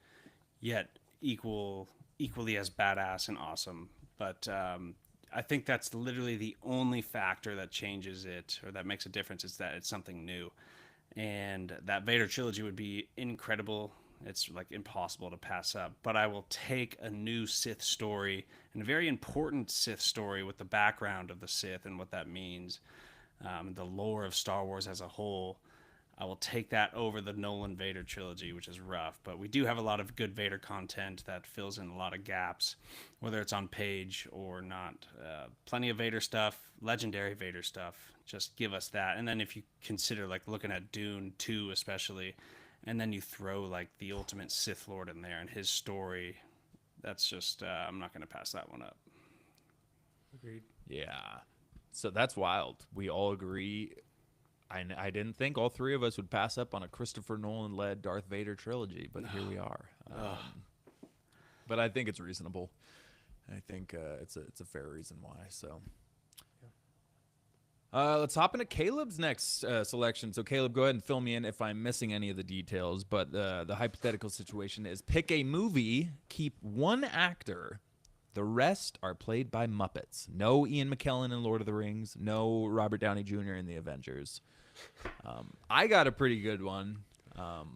yet equally as badass and awesome. But I think that's literally the only factor that changes it or that makes a difference is that it's something new. And that Vader trilogy would be incredible. It's like impossible to pass up. But I will take a new Sith story and a very important Sith story with the background of the Sith and what that means. The lore of Star Wars as a whole, I will take that over the Nolan Vader trilogy, which is rough. But we do have a lot of good Vader content that fills in a lot of gaps, whether it's on page or not. Plenty of Vader stuff, legendary Vader stuff. Just give us that. And then if you consider like looking at Dune 2 especially, and then you throw like the ultimate Sith Lord in there and his story. That's just I'm not going to pass that one up. Agreed. Yeah. So that's wild. We all agree. I didn't think all three of us would pass up on a Christopher Nolan-led Darth Vader trilogy, but here we are. But I think it's reasonable. I think it's a fair reason why. So let's hop into Caleb's next selection. So Caleb, go ahead and fill me in if I'm missing any of the details. But the hypothetical situation is pick a movie, keep one actor. The rest are played by Muppets. No Ian McKellen in Lord of the Rings. No Robert Downey Jr. in The Avengers. I got a pretty good one.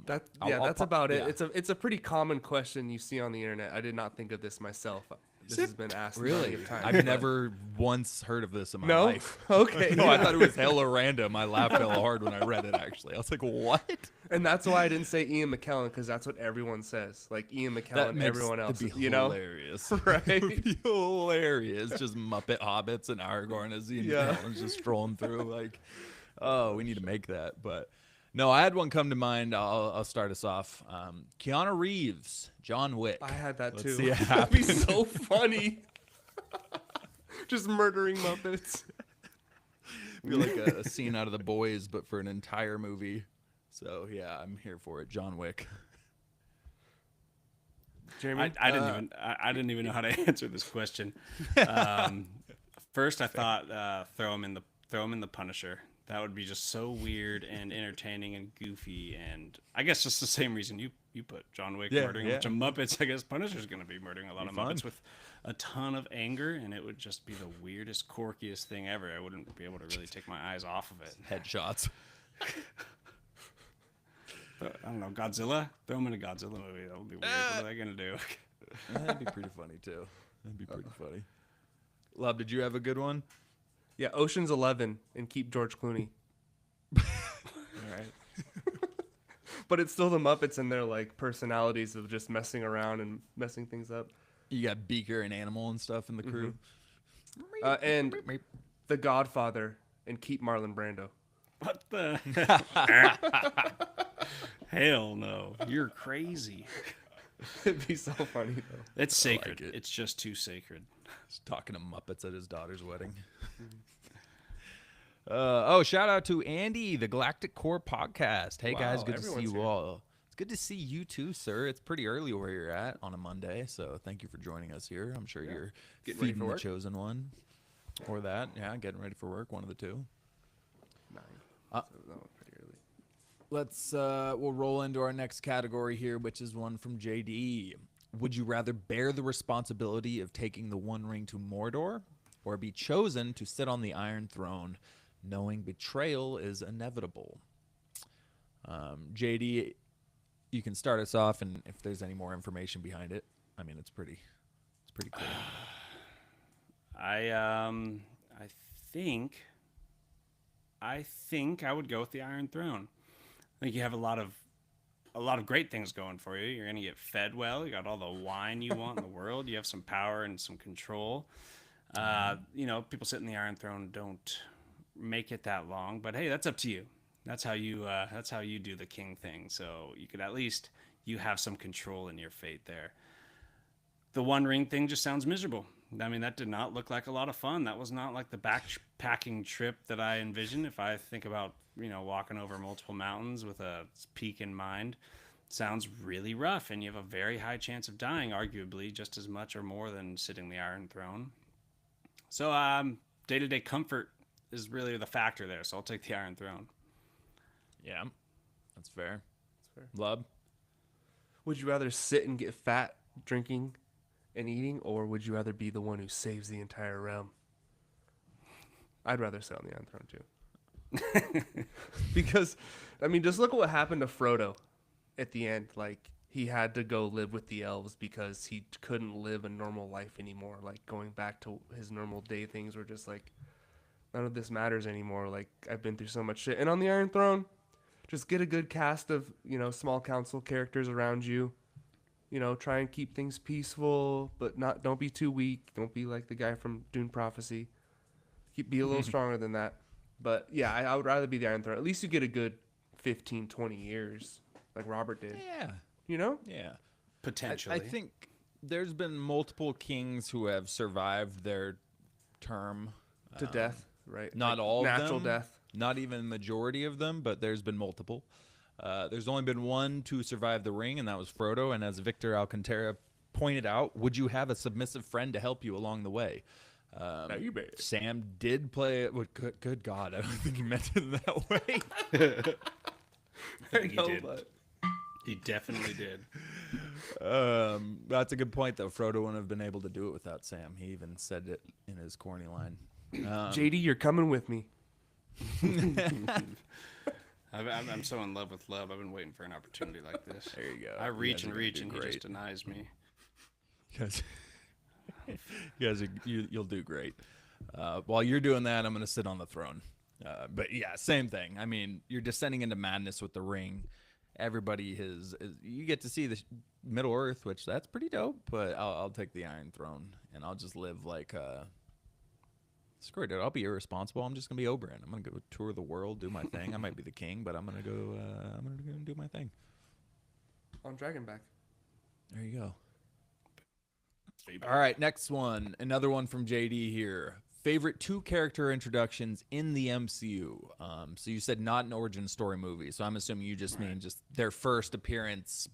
That's about it. It's a pretty common question you see on the internet. I did not think of this myself. This has been asked Really? many times. I've never once heard of this in my life. Okay. No, I thought it was hella random. I laughed hella hard when I read it, actually. I was like, what? And that's why I didn't say Ian McKellen, because that's what everyone says. Like Ian McKellen, everyone else. That'd be hilarious. Right? It'd be hilarious. Just Muppet hobbits and Aragorn as Ian McKellen's just strolling through. Like, oh, we need to make that. But no, I had one come to mind. I'll start us off. Keanu Reeves, John Wick. I had that Let's too. see it That'd be so funny. Just murdering Muppets. Be like a scene out of The Boys, but for an entire movie. So yeah, I'm here for it. John Wick. Jeremy, I didn't even know how to answer this question. First, I thought throw him in the Punisher. That would be just so weird and entertaining and goofy, and I guess just the same reason you put John Wick murdering a bunch of Muppets. I guess Punisher's going to be murdering a lot of Muppets with a ton of anger, and it would just be the weirdest, quirkiest thing ever. I wouldn't be able to really take my eyes off of it. Headshots. I don't know, Godzilla? Throw him in a Godzilla movie. That would be weird. What are they going to do? That'd be pretty funny, too. That'd be pretty funny. Love, did you have a good one? Yeah, Ocean's 11 and keep George Clooney. All right. But it's still the Muppets and their like personalities of just messing around and messing things up. You got Beaker and Animal and stuff in the crew. And The Godfather and keep Marlon Brando. What the? Hell no. You're crazy. It'd be so funny though. It's sacred. like it. It's just too sacred. He's talking to Muppets at his daughter's wedding. Shout out to Andy, the Galactic Core podcast. Hey, guys, good to see you all. It's good to see you too, sir. It's pretty early where you're at on a Monday, so thank you for joining us here. I'm sure you're Getting ready feeding for the work? chosen one. Or that. Yeah, getting ready for work, one of the two. 9. Uh, So that was pretty early. Let's we'll roll into our next category here, which is one from JD. Would you rather bear the responsibility of taking the One Ring to Mordor, or be chosen to sit on the Iron Throne, knowing betrayal is inevitable? JD, you can start us off, and if there's any more information behind it, I mean, it's pretty clear. I think I would go with the Iron Throne. I think you have a lot of great things going for you. You're going to get fed well. You got all the wine you want in the world. You have some power and some control. People sitting in the Iron Throne don't make it that long, but hey, that's up to you. That's how you do the king thing. So you could at least you have some control in your fate there. The One Ring thing just sounds miserable. I mean, that did not look like a lot of fun. That was not like the backpacking trip that I envision. If I think about, walking over multiple mountains with a peak in mind, sounds really rough. And you have a very high chance of dying, arguably just as much or more than sitting the Iron Throne. So day-to-day comfort is really the factor there. So I'll take the Iron Throne. Yeah, that's fair. Lub? Would you rather sit and get fat drinking and eating, or would you rather be the one who saves the entire realm? I'd rather sit on the Iron Throne too. Because, I mean, just look at what happened to Frodo at the end. Like, he had to go live with the elves because he couldn't live a normal life anymore. Like, going back to his normal day things were just like, none of this matters anymore. Like, I've been through so much shit. And on the Iron Throne, just get a good cast of, small council characters around you. Try and keep things peaceful, but don't be too weak. Don't be like the guy from Dune Prophecy. Be a little stronger than that. But yeah, I would rather be the Iron Throne. At least you get a good 15, 20 years like Robert did. Yeah. You know? Yeah. Potentially. I think there's been multiple kings who have survived their term To death, right? Not Like all of natural them, death. not even majority of them, but there's been multiple. There's only been one to survive the ring, and that was Frodo. And as Victor Alcantara pointed out, would you have a submissive friend to help you along the way? You may. Sam did play it. Good God, I don't think he meant it that way. I think he know, did. but- He definitely did. That's a good point, though. Frodo wouldn't have been able to do it without Sam. He even said it in his corny line. JD, you're coming with me. I'm so in love with love. I've been waiting for an opportunity like this. There you go. I You reach guys and are gonna reach, do and he great. just denies me. You guys, you'll do great. While you're doing that, I'm going to sit on the throne. But yeah, same thing. I mean, you're descending into madness with the ring. Everybody you get to see the Middle Earth, which that's pretty dope. But I'll take the Iron Throne, and I'll just live like screw it. I'll be irresponsible. I'm just gonna be Oberyn. I'm gonna go tour the world, do my thing. I might be the king, but I'm gonna go. I'm gonna go and do my thing. On Dragonback. There you go. All right, next one. Another one from JD here. Favorite 2 character introductions in the MCU. So you said not an origin story movie. So I'm assuming you just mean just their first appearance.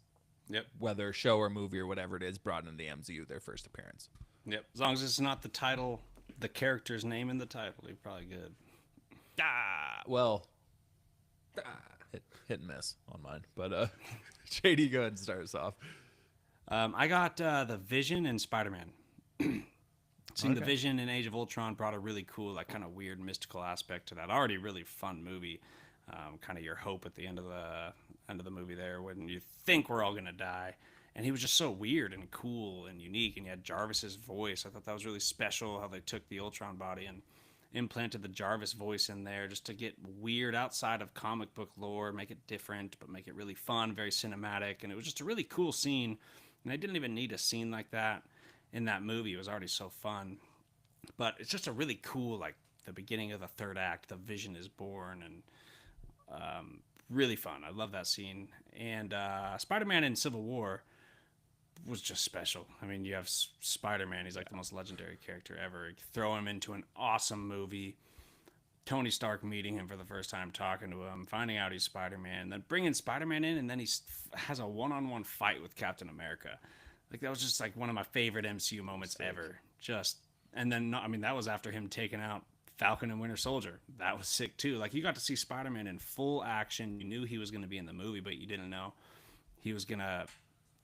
Yep. Whether show or movie or whatever it is, brought into the MCU, their first appearance. Yep. As long as it's not the title, the character's name in the title, you're probably good. Well, hit and miss on mine. But JD, go ahead and start us off. I got the Vision and Spider-Man. Seeing the Vision in Age of Ultron brought a really cool, like kind of weird mystical aspect to that already really fun movie. Kind of your hope at the end of the movie there when you think we're all gonna die. And he was just so weird and cool and unique, and he had Jarvis's voice. I thought that was really special how they took the Ultron body and implanted the Jarvis voice in there just to get weird outside of comic book lore, make it different, but make it really fun, very cinematic. And it was just a really cool scene. And I didn't even need a scene like that in that movie. It was already so fun. But it's just a really cool, like, the beginning of the third act, the Vision is born, and really fun. I love that scene. And Spider-Man in Civil War was just special. I mean, you have Spider-Man. He's like the most legendary character ever. You throw him into an awesome movie. Tony Stark meeting him for the first time, talking to him, finding out he's Spider-Man, then bringing Spider-Man in, and then he has a one-on-one fight with Captain America. Like, that was just like one of my favorite MCU moments ever. And then, I mean, that was after him taking out Falcon and Winter Soldier. That was sick too. Like, you got to see Spider-Man in full action. You knew he was going to be in the movie, but you didn't know he was going to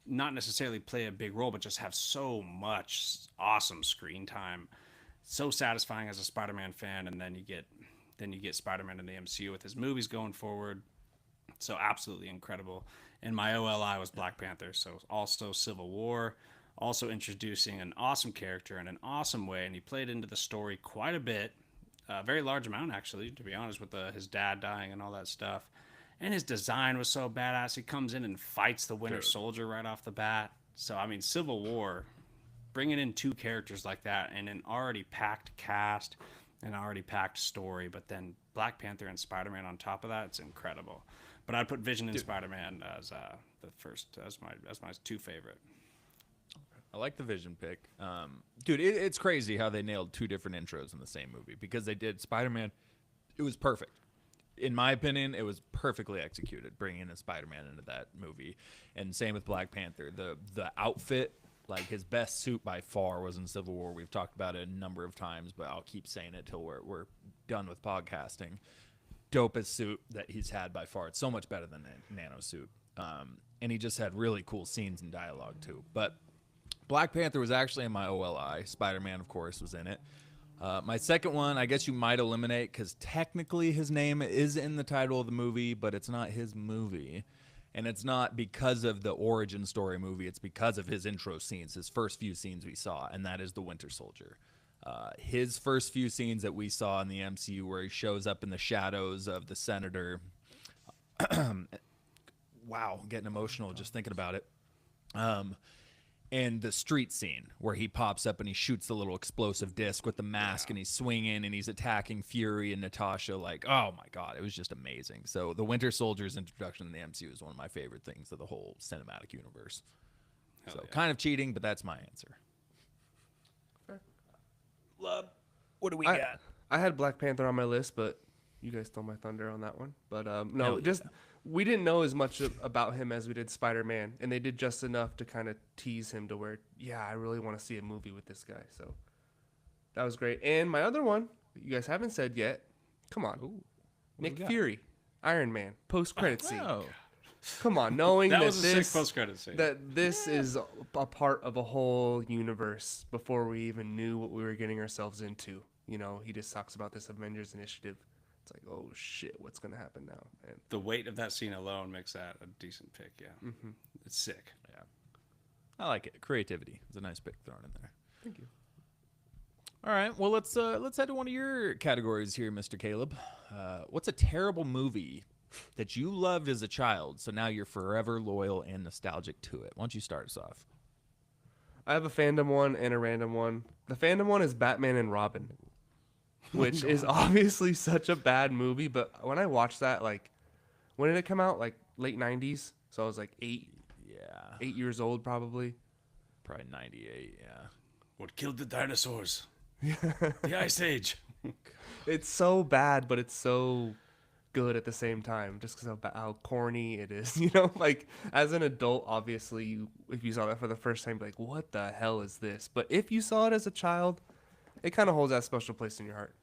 not necessarily play a big role, but just have so much awesome screen time. So satisfying as a Spider-Man fan. And then you get Spider-Man in the MCU with his movies going forward. So absolutely incredible. And my OLI was Black Panther. So also Civil War, also introducing an awesome character in an awesome way. And he played into the story quite a bit. A very large amount, actually, to be honest, with his dad dying and all that stuff. And his design was so badass. He comes in and fights the Winter Soldier right off the bat. So, I mean, Civil War, bringing in 2 characters like that and an already packed cast and already packed story, but then Black Panther and Spider-Man on top of that, it's incredible. But I'd put Vision and Spider-Man as the first, as my 2 favorite. I like the Vision pick. Dude, it's crazy how they nailed 2 different intros in the same movie, because they did Spider-Man. It was perfect. In my opinion, it was perfectly executed, bringing in Spider-Man into that movie. And same with Black Panther. The outfit, like his best suit by far, was in Civil War. We've talked about it a number of times, but I'll keep saying it till we're done with podcasting. Dopest suit that he's had by far. It's so much better than a nano suit. And he just had really cool scenes and dialogue too. But Black Panther was actually in my OLI. Spider-Man, of course, was in it. My second one, I guess you might eliminate, because technically his name is in the title of the movie, but it's not his movie. And it's not because of the origin story movie. It's because of his intro scenes, his first few scenes we saw, and that is the Winter Soldier. His first few scenes that we saw in the MCU, where he shows up in the shadows of the Senator. Wow, getting emotional just thinking about it. And the street scene where he pops up and he shoots the little explosive disc with the mask and he's swinging and he's attacking Fury and Natasha. Like, oh my God, it was just amazing. So the Winter Soldier's introduction in the MCU is one of my favorite things of the whole cinematic universe. Hell So yeah. kind of cheating, but that's my answer. Fair. Love, what do we I- got? I had Black Panther on my list, but you guys stole my thunder on that one. But no, Hell yeah. just we didn't know as much about him as we did Spider-Man, and they did just enough to kind of tease him to where, yeah, I really want to see a movie with this guy. So that was great. And my other one, that you guys haven't said yet. Come on, Ooh, what do Nick we got? Fury, Iron Man, post-credit scene. Oh, Come on, knowing That that, was a this sick post-credit scene. that this is a part of a whole universe before we even knew what we were getting ourselves into. You know, he just talks about this Avengers initiative. It's like, oh shit, what's gonna happen now? And The weight of that scene alone makes that a decent pick. Yeah, it's sick. yeah. I like it. Creativity. It's a nice pick thrown in there. thank you. All right. Well, let's head to one of your categories here, Mr. Caleb. What's a terrible movie that you loved as a child, so now you're forever loyal and nostalgic to it? Why don't you start us off? I have a fandom one and a random one. The fandom one is Batman and Robin, which is obviously such a bad movie. But when I watched that, like, when did it come out? Like late '90s. So I was like Yeah, 8 years old probably. probably 98. Yeah. What killed the dinosaurs? The Ice Age. It's so bad, but it's so good at the same time, just because of how corny it is. You know, like as an adult, obviously, if you saw that for the first time, you'd be like, what the hell is this? But if you saw it as a child, it kind of holds that special place in your heart.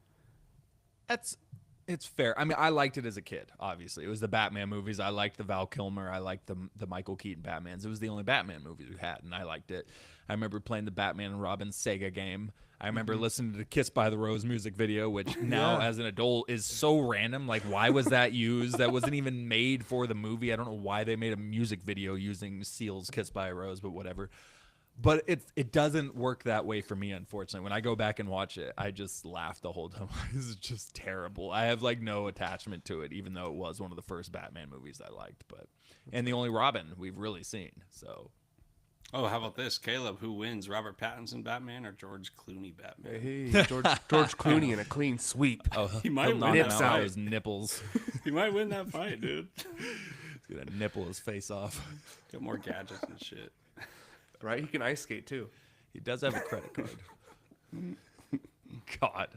It's fair. I mean, I liked it as a kid. Obviously, it was the Batman movies. I liked the Val Kilmer. I liked the Michael Keaton Batmans. It was the only Batman movies we had, and I liked it. I remember playing the Batman and Robin Sega game. I remember listening to the Kiss by the Rose music video, which now as an adult is so random. Like, why was that used? That wasn't even made for the movie. I don't know why they made a music video using Seal's Kiss by a Rose, but whatever. But it doesn't work that way for me, unfortunately. When I go back and watch it, I just laugh the whole time. This is just terrible. I have like no attachment to it, even though it was one of the first Batman movies I liked. And the only Robin we've really seen. So Oh, how about this, Caleb? Who wins, Robert Pattinson Batman or George Clooney Batman? Hey, George Clooney in a clean sweep. He might he'll knock win him that out fight. with his nipples. He might win that fight, dude. He's gonna nipple his face off. Got more gadgets and shit. Right? He can ice skate too. He does have a credit card. God.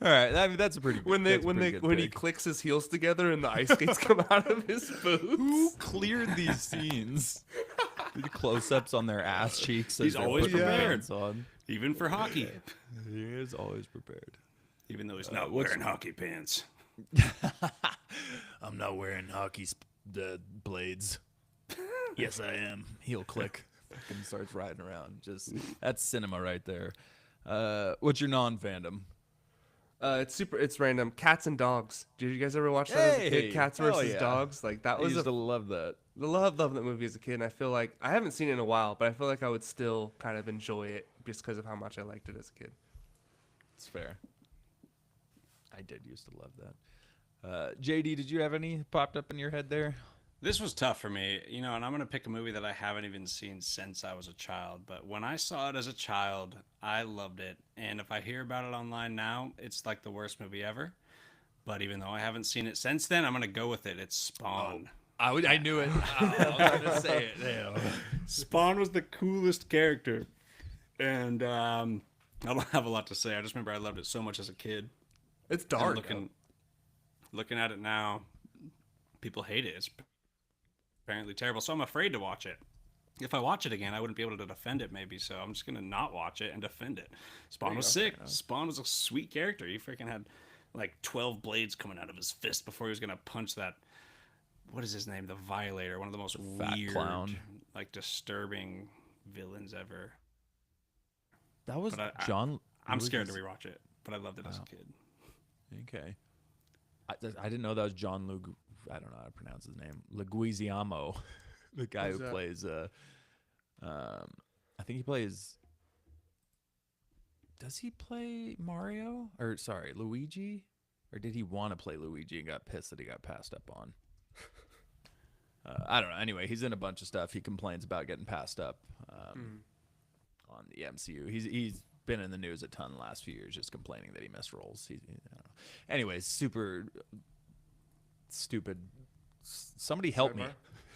All right, I mean, that's a pretty. When he clicks his heels together and the ice skates come out of his boots. Who cleared these scenes? The close-ups on their ass cheeks. as He's they're always putting the prepared. pants on. Even for hockey. He is always prepared. Even though he's not wearing hockey pants. I'm not wearing the blades. Yes, I am. Heel click. Fucking starts riding around. Just that's cinema right there. What's your non-fandom? It's random. Cats and dogs. Did you guys ever watch that as a Hey, kid? Cats hell versus yeah. dogs. Like that I was used to love that. I love that movie as a kid, and I feel like I haven't seen it in a while, but I feel like I would still kind of enjoy it just because of how much I liked it as a kid. It's fair. I did used to love that. JD, did you have any popped up in your head there? This was tough for me, and I'm going to pick a movie that I haven't even seen since I was a child. But when I saw it as a child, I loved it. And if I hear about it online now, it's like the worst movie ever. But even though I haven't seen it since then, I'm going to go with it. It's Spawn. I knew it. I was going to say it. Yeah. Spawn was the coolest character. And I don't have a lot to say. I just remember I loved it so much as a kid. It's And dark. looking at it now, people hate it. It's apparently terrible, so I'm afraid to watch it. If I watch it again, I wouldn't be able to defend it maybe, so I'm just gonna not watch it and defend it. Spawn was sick. Spawn was a sweet character. He freaking had like 12 blades coming out of his fist before he was gonna punch that, what is his name, the Violator, one of the most Fat weird clown. like disturbing villains ever. That was But John. I'm scared to Louis- rewatch it, but I loved it as a kid. Okay. I didn't know that was John Lug. I don't know how to pronounce his name. Leguizamo, the guy Who's who that? plays. I think he plays. Does he play Mario? Or sorry, Luigi? Or did he want to play Luigi and got pissed that he got passed up on? I don't know. Anyway, he's in a bunch of stuff. He complains about getting passed up. on the MCU. He's been in the news a ton the last few years, just complaining that he missed roles. I don't know. Anyways, super stupid. Somebody help me.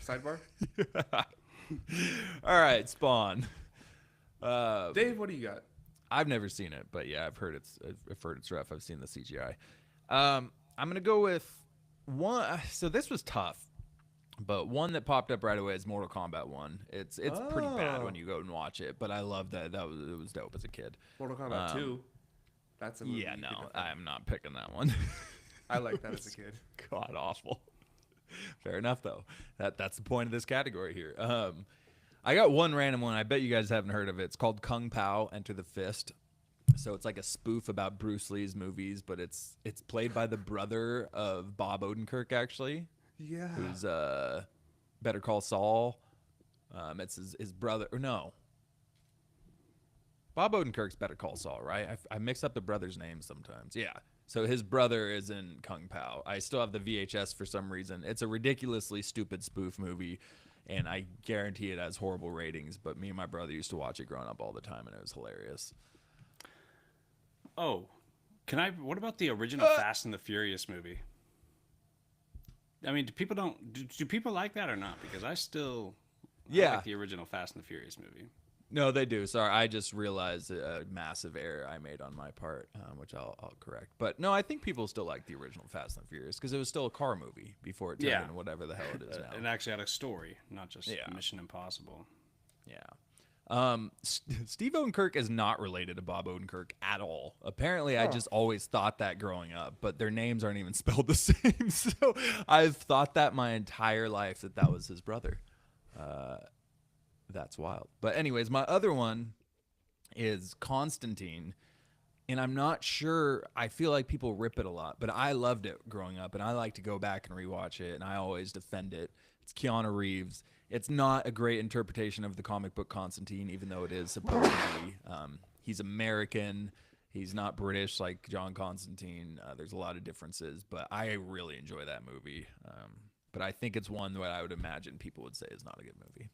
Sidebar. All right, Spawn. Dave, what do you got? I've never seen it, but yeah, I've heard it's rough. I've seen the CGI. I'm gonna go with one. So this was tough, but one that popped up right away is Mortal Kombat 1. It's pretty bad when you go and watch it, but I love that. It was dope as a kid. Mortal Kombat 2. That's a movie. Yeah, no, I'm not picking that one. I like that as a kid. God awful. Fair enough though. That's the point of this category here. I got one random one. I bet you guys haven't heard of it. It's called Kung Pao Enter the Fist. So it's like a spoof about Bruce Lee's movies, but it's played by the brother of Bob Odenkirk, actually. Yeah. Who's Better Call Saul. It's his brother. Or no. Bob Odenkirk's Better Call Saul, right? I mix up the brothers' names sometimes. Yeah. So his brother is in Kung Pao. I still have the VHS for some reason. It's a ridiculously stupid spoof movie, and I guarantee it has horrible ratings, but me and my brother used to watch it growing up all the time, and it was hilarious. Oh, what about the original Fast and the Furious movie? I mean, do people like that or not? Because I like the original Fast and the Furious movie. No, they do. Sorry, I just realized a massive error I made on my part, which I'll correct. But no, I think people still like the original Fast and Furious because it was still a car movie before it turned into whatever the hell it is now. It actually had a story, not just Mission Impossible. Yeah. Steve Odenkirk is not related to Bob Odenkirk at all. Apparently, I just always thought that growing up, but their names aren't even spelled the same. So I've thought that my entire life that was his brother. That's wild. But anyways, my other one is Constantine, and I'm not sure. I feel like people rip it a lot, but I loved it growing up, and I like to go back and rewatch it, and I always defend it. It's Keanu Reeves. It's not a great interpretation of the comic book Constantine, even though it is supposed to be. He's American. He's not British like John Constantine. There's a lot of differences, but I really enjoy that movie. But I think it's one that I would imagine people would say is not a good movie.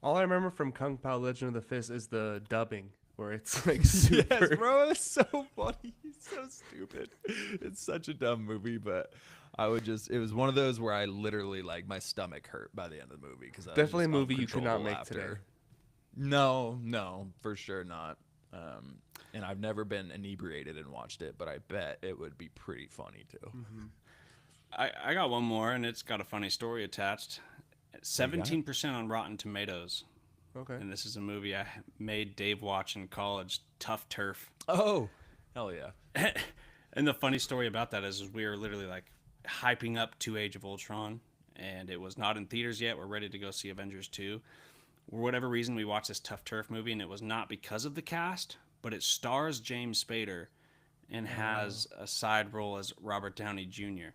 All I remember from Kung Pao Legend of the Fist is the dubbing, where it's like super. Yes, bro, it's so funny. It's so stupid. It's such a dumb movie, but it was one of those where I literally, like, my stomach hurt by the end of the movie. Definitely a movie you could not make today. No, for sure not. And I've never been inebriated and watched it, but I bet it would be pretty funny too. Mm-hmm. I got one more, and it's got a funny story attached. 17% on Rotten Tomatoes. Okay. And this is a movie I made Dave watch in college, Tough Turf. Oh, hell yeah. And the funny story about that is we were literally like hyping up to Age of Ultron, and it was not in theaters yet. We're ready to go see Avengers 2. For whatever reason, we watched this Tough Turf movie, and it was not because of the cast, but it stars James Spader and has a side role as Robert Downey Jr.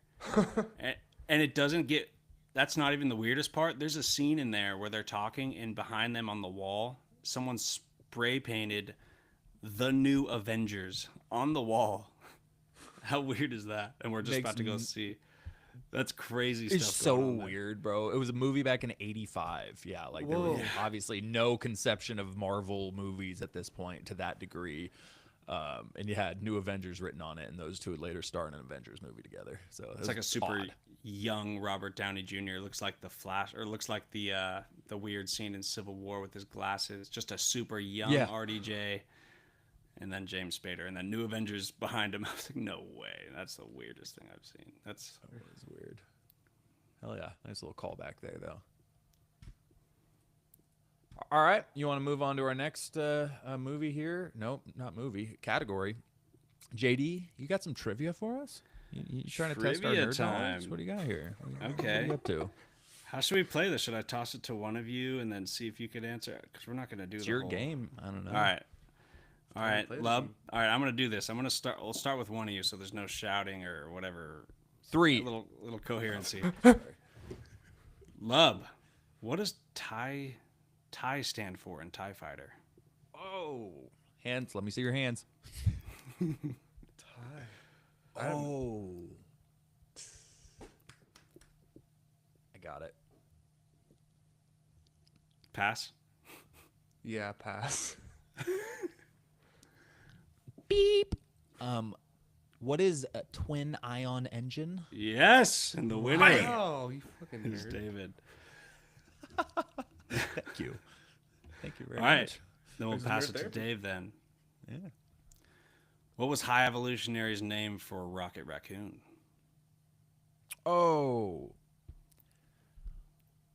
and it doesn't get... That's not even the weirdest part. There's a scene in there where they're talking, and behind them on the wall, someone spray painted "The New Avengers" on the wall. How weird is that? And we're just about to go see. That's crazy stuff. It's so weird, bro. It was a movie back in '85. Yeah, like there was obviously no conception of Marvel movies at this point to that degree. And you had New Avengers written on it, and those two would later star in an Avengers movie together. So it's like a super young Robert Downey Jr. Looks like the Flash, or looks like the weird scene in Civil War with his glasses. Just a super young RDJ, and then James Spader, and then New Avengers behind him. I was like, no way. That's the weirdest thing I've seen. That is weird. Hell yeah, nice little callback there, though. All right, you want to move on to our next movie here? Nope, not movie, category. JD, you got some trivia for us? You trying to test our nerd knowledge? What do you got here? Okay. What are you up to? How should we play this? Should I toss it to one of you and then see if you could answer it? Because we're not going to do it's the your whole... game. I don't know. All right, Lub. All right, I'm going to do this. We'll start with one of you so there's no shouting or whatever. 3. A little coherency. Lub, what does TIE stand for in TIE Fighter? Oh, hands. Let me see your hands. TIE. Oh. I got it. Pass? Yeah, pass. Beep. What is a twin ion engine? Yes, and the winner Oh, you fucking is nerd. David. Thank you. Thank you very All right, much. then we'll There's pass nerd it to therapy. Dave then. Yeah. What was High Evolutionary's name for Rocket Raccoon? Oh.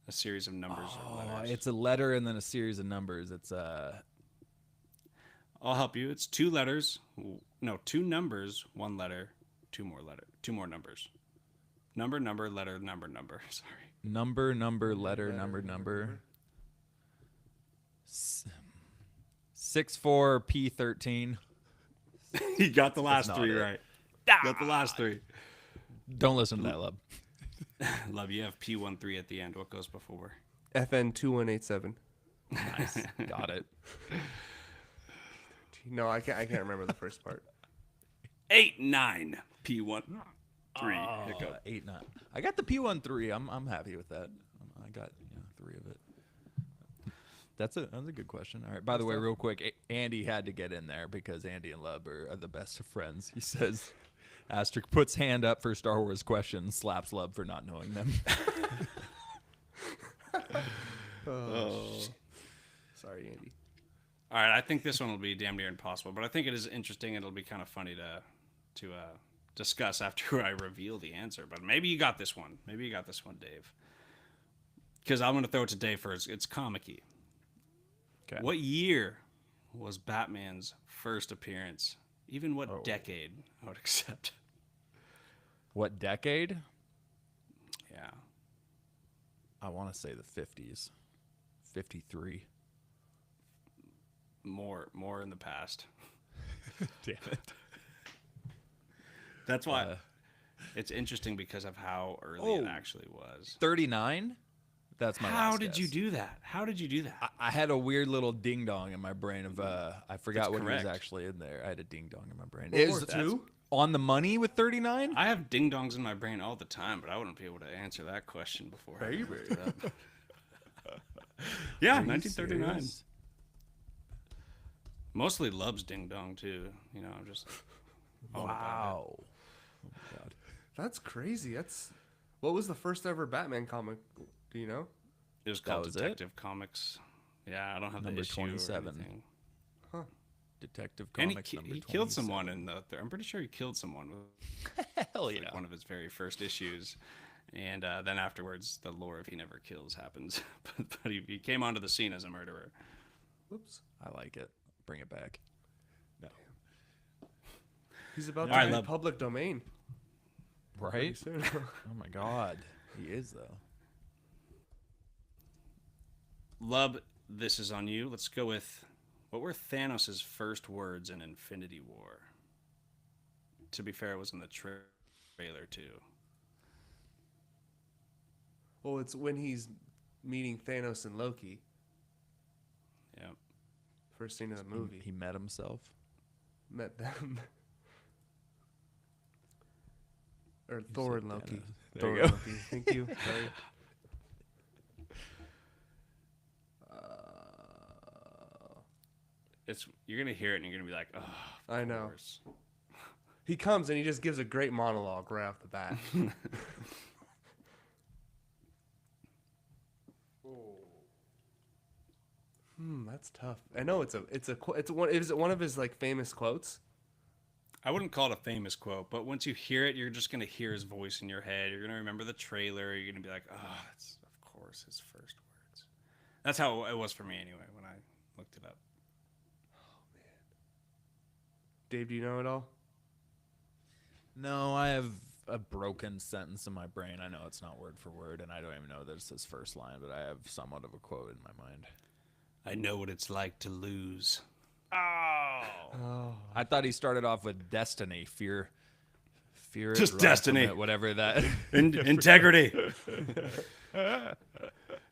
A series of numbers or letters. It's a letter and then a series of numbers. It's I'll help you. It's 2 letters. No, 2 numbers, 1 letter, 2 more numbers. Number, letter, number. Sorry. number, letter, number. 64P13. You got the last not 3 it. right. Got the last 3. Don't listen to that, love. Love, you have P13 at the end. What goes before? FN 2187. Nice. Got it. No, I can't remember the first part. 89 P13. Hiccup. 8, 9. I got the P13. I'm happy with that. I got 3 of it. That's a good question. All right. By the way, real quick, Andy had to get in there because Andy and Lub are the best of friends. He says, Asterisk puts hand up for Star Wars questions, slaps Lub for not knowing them. Sorry, Andy. All right, I think this one will be damn near impossible, but I think it is interesting. It'll be kind of funny to discuss after I reveal the answer. But maybe you got this one. Maybe you got this one, Dave. Because I'm going to throw it to Dave first. It's comic-y. Okay. What year was Batman's first appearance? Even what decade I would accept. What decade? Yeah. I want to say the 50s. 53. More in the past. Damn it. That's why it's interesting because of how early it actually was. 39? That's my How last did you guess. do that? How did you do that? I had a weird little ding dong in my brain of I forgot That's what he was correct. actually in there. I had a ding dong in my brain. World Is War II? on the money with 39? I have ding dongs in my brain all the time, but I wouldn't be able to answer that question before. I looked it up. Yeah, 1939. Serious? Mostly loves ding dong too. You know, I'm just all about Wow. Oh my God. That's crazy. What was the first ever Batman comic? Do you know? it. It was called was it? Detective Comics. Yeah, I don't have Number the issue 27. or anything. Detective And Comics number he killed 27. someone in the. I'm pretty sure he killed someone with Hell like yeah. one of his very first issues. And then afterwards, the lore of he never kills happens. but he came onto the scene as a murderer. Whoops. I like it. Bring it back. No. He's about All right, to be love. public domain pretty Right? soon. Oh my God. He is though. Lub, this is on you. Let's go with what were Thanos' first words in Infinity War? To be fair, it was in the trailer too. Well, it's when he's meeting Thanos and Loki. Yeah. First scene of the movie. He met himself. Met them. Or Thor and Loki. Thanos. There Thor you and go. Loki. Thank you. Sorry. You're gonna hear it and you're gonna be like, oh, I know. course. He comes and he just gives a great monologue right off the bat. That's tough. I know it's one. Is it one of his like famous quotes? I wouldn't call it a famous quote, but once you hear it, you're just gonna hear his voice in your head. You're gonna remember the trailer. You're gonna be like, oh, that's of course his first words. That's how it was for me anyway when I looked it up. Dave, do you know it all? No, I have a broken sentence in my brain. I know it's not word for word, and I don't even know that it's his first line, but I have somewhat of a quote in my mind. I know what it's like to lose. Oh. I thought he started off with destiny, fear it, Just run from destiny. it, whatever that. Integrity.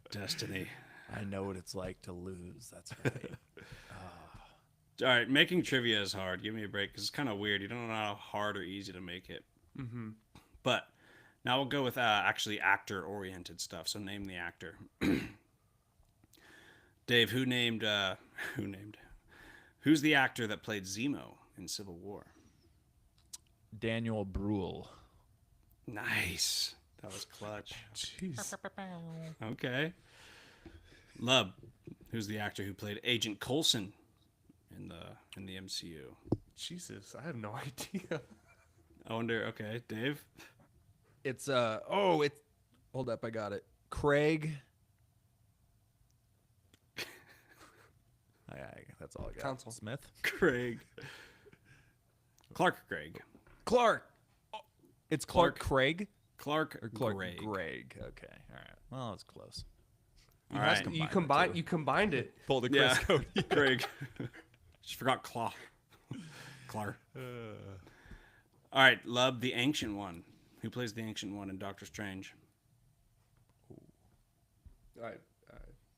Destiny. I know what it's like to lose. That's right. All right, making trivia is hard. Give me a break because it's kind of weird. You don't know how hard or easy to make it. Mm-hmm. But now we'll go with actually actor-oriented stuff. So name the actor. Dave, who named Who's the actor that played Zemo in Civil War? Daniel Bruhl. Nice. That was clutch. Jeez. Okay. Lub, who's the actor who played Agent Coulson in the MCU? Jesus, I have no idea. I wonder. Okay, Dave. It's hold up, I got it. Craig. That's all I got. Counsel. Smith. Clark Gregg. Clark. Oh, it's Clark Craig Clark or Clark Gregg. Gregg. Okay, all right. Well, it's close. All right. You combined it. Pull the Chris Cody. Craig. Just forgot Clark. All right, Lub, the Ancient One. Who plays the Ancient One in Doctor Strange? I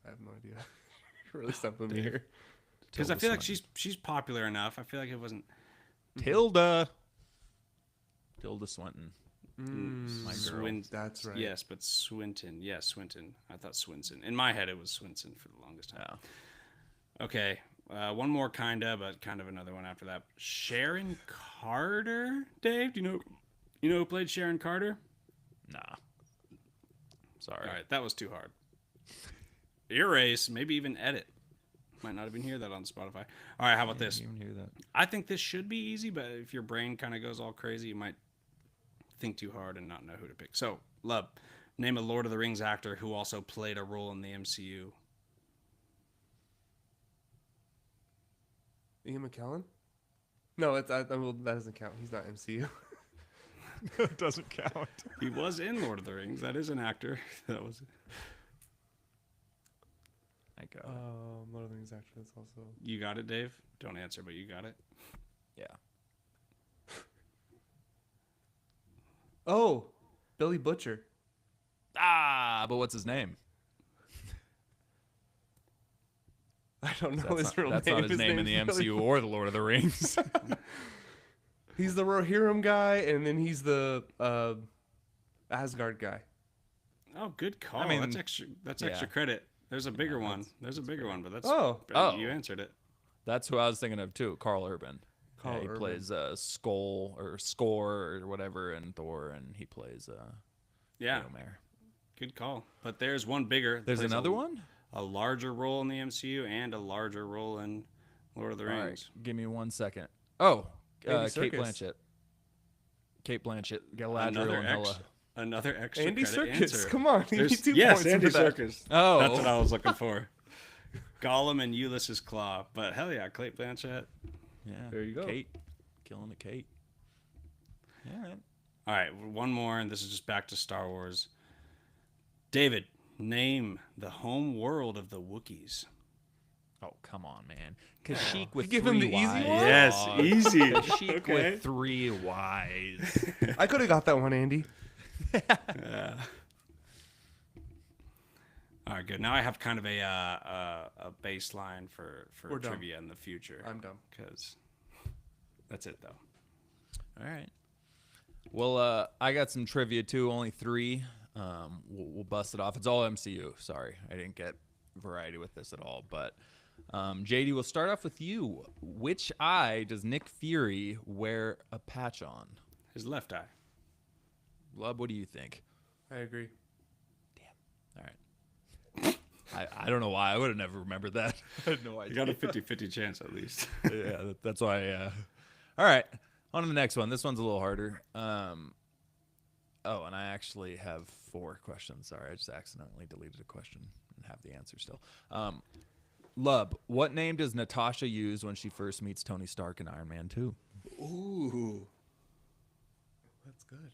have no idea. You're really stumping me here. Because I feel like she's popular enough. I feel like it wasn't Tilda Swinton. My girl. That's right. Yes, but Swinton. Yes, Swinton. I thought Swinson. In my head, it was Swinson for the longest time. Oh. Okay, one more but kind of another one after that. Sharon Carter. Dave, do you know who played Sharon Carter? Nah. Sorry. All right, that was too hard. Erase, maybe even edit. Might not even hear that on Spotify. All right, how about this? Even hear that. I think this should be easy, but if your brain kind of goes all crazy, you might think too hard and not know who to pick. So, Lub, name a Lord of the Rings actor who also played a role in the MCU. Ian McKellen? No, that doesn't count. He's not MCU. It doesn't count. He was in Lord of the Rings. That is an actor. That was. I got it. Lord of the Rings actor. That's also. You got it, Dave. Don't answer, but you got it. Yeah. Oh, Billy Butcher. But what's his name? I don't know his real name. That's not his name in the MCU or the Lord of the Rings. He's the Rohirrim guy, and then he's the Asgard guy. Oh, good call. I mean, that's extra. That's extra credit. There's a bigger one. There's a bigger one, but that's. Oh. You answered it. That's who I was thinking of too. Carl Urban. He Urban. plays Skull or Score or whatever in Thor, and he plays Mjolnir. Good call. But there's one bigger. There's another one. A larger role in the MCU and a larger role in Lord of the Rings. All right, give me 1 second. Oh, Andy Kate Serkis. Blanchett. Galadriel and Hela. Another extra Andy credit Serkis. answer. Come on, you need 2 yes, points Andy for that. Serkis. Oh. That's what I was looking for. Gollum and Ulysses Claw. But hell yeah, Cate Blanchett. Yeah, There you go. Kate, killing it, Kate. Yeah. All right, one more, and this is just back to Star Wars. David, name the home world of the Wookiees. Oh, come on, man. Kashyyyk with Give 3 him the easy Ys. one? Yes, easy. Kashyyyk Okay. with 3 Ys. I could have got that one, Andy. Yeah. All right, good. Now I have kind of a baseline for We're done. trivia in the future. I'm done. Because that's it, though. All right. Well, I got some trivia too. Only 3. We'll bust it off. It's all MCU. Sorry, I didn't get variety with this at all. But JD, we'll start off with you. Which eye does Nick Fury wear a patch on? His left eye. Lub, what do you think? I agree. All right. I don't know why. I would have never remembered that. I had no idea. You got a 50-50 chance at least. Yeah, that's why. All right. On to the next one. This one's a little harder. And I actually have 4 questions. Sorry, I just accidentally deleted a question and have the answer still. Lub, what name does Natasha use when she first meets Tony Stark in Iron Man 2? Ooh. That's good.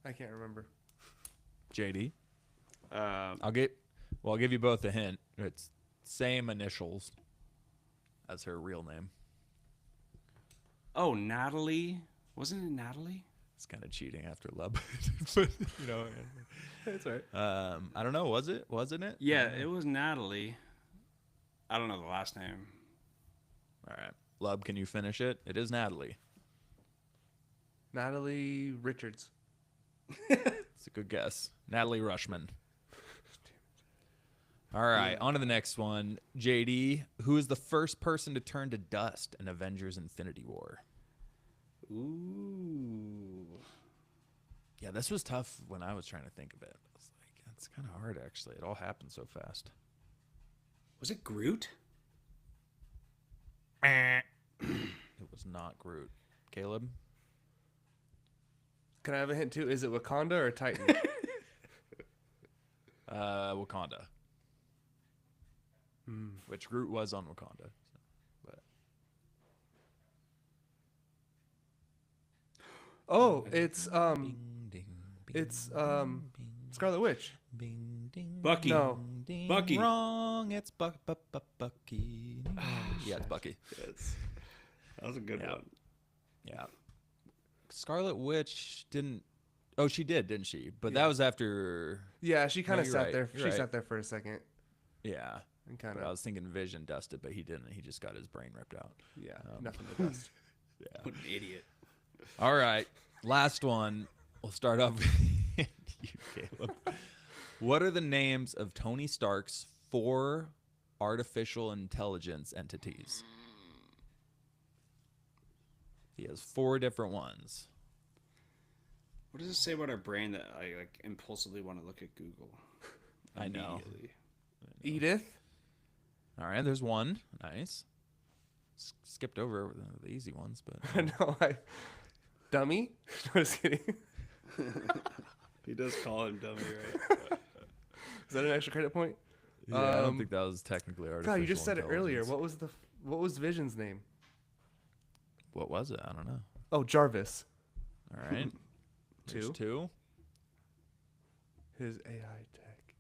I can't remember. JD? I'll give you both a hint. It's same initials as her real name. Oh, Natalie. Wasn't it Natalie? It's kind of cheating after Lub. But, That's all right. I don't know. Wasn't it? Yeah, it was Natalie. I don't know the last name. All right. Lub, can you finish it? It is Natalie. Natalie Richards. It's a good guess. Natalie Rushman. All right, on to the next one. JD, who is the first person to turn to dust in Avengers Infinity War? Ooh. Yeah, this was tough when I was trying to think of it. I was like, that's kind of hard, actually. It all happened so fast. Was it Groot? It was not Groot. Caleb? Can I have a hint too? Is it Wakanda or Titan? Wakanda. Which Groot was on Wakanda. But Oh, it's Bing, ding, bing, it's bing, Scarlet Witch. bing, ding, Bucky. No. ding, Bucky. Wrong. It's Bucky. Yeah, it's Bucky. Yes. That was a good Yeah. one. Yeah. Scarlet Witch didn't. Oh, she did, didn't she? But that Yeah. was after. Yeah, she kind of you're sat right, there. you're She right. sat there for a second Yeah. and kind But I of was thinking Vision dusted, but he didn't. He just got his brain ripped out. nothing but dust. Yeah. What an idiot. All right. Last one. We'll start off with you, Caleb. What are the names of Tony Stark's 4 artificial intelligence entities? He has 4 different ones. What does it say about our brain that I like impulsively want to look at Google? I know. Immediately? Edith. All right, there's one. Nice. Skipped over the easy ones, but I know. Dummy. No, just kidding. He does call him dummy, right? Is that an extra credit point? yeah, I don't Um, think that was technically artificial. God, you just said it earlier. intelligence. What was Vision's name? What was it? I don't know. Oh, Jarvis. All right. There's 2. 2. His AI tech.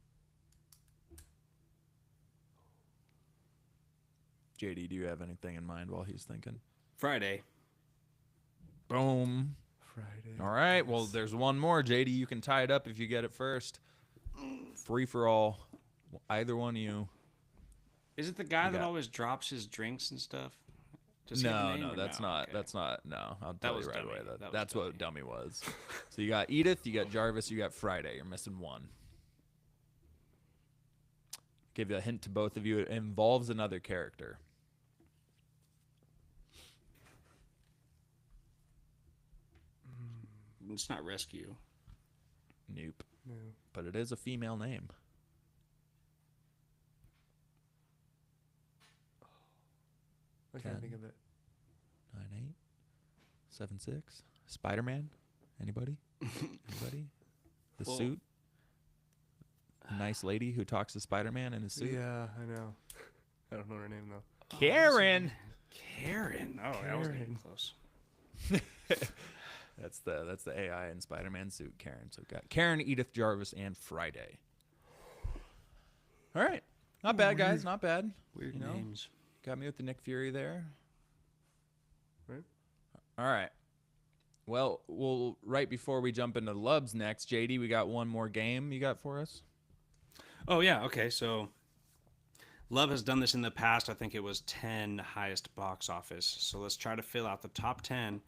JD, do you have anything in mind while he's thinking? Friday. Boom. Friday. All right. Well, there's one more. JD, you can tie it up if you get it first. Free for all. Either one of you. Is it the guy You that got- always drops his drinks and stuff? Does he have a No, name no, or that's no? not. Okay. That's not. No, I'll tell you was right dummy. away. That was That's dummy. what dummy was. So you got Edith, you got Jarvis, you got Friday. You're missing one. Give you a hint to both of you. It involves another character. It's not rescue. Nope. No. But it is a female name. I can't 10. think of it. 9876. Spiderman. Anybody? Anybody? The Well- suit. Nice lady who talks to Spider-Man in his suit. Yeah, I know. I don't know her name though. Karen. Karen. Oh, that was getting Karen. close. That's the AI in Spider-Man suit, Karen. So we've got Karen, Edith, Jarvis, and Friday. All right. Not bad, guys. Not bad. Weird You know? names. Got me with the Nick Fury there. Right. All right. Well, right before we jump into the Lubs next, JD, we got one more game you got for us? Oh, yeah. Okay. So Love has done this in the past. I think it was 10 highest box office. So let's try to fill out the top 10.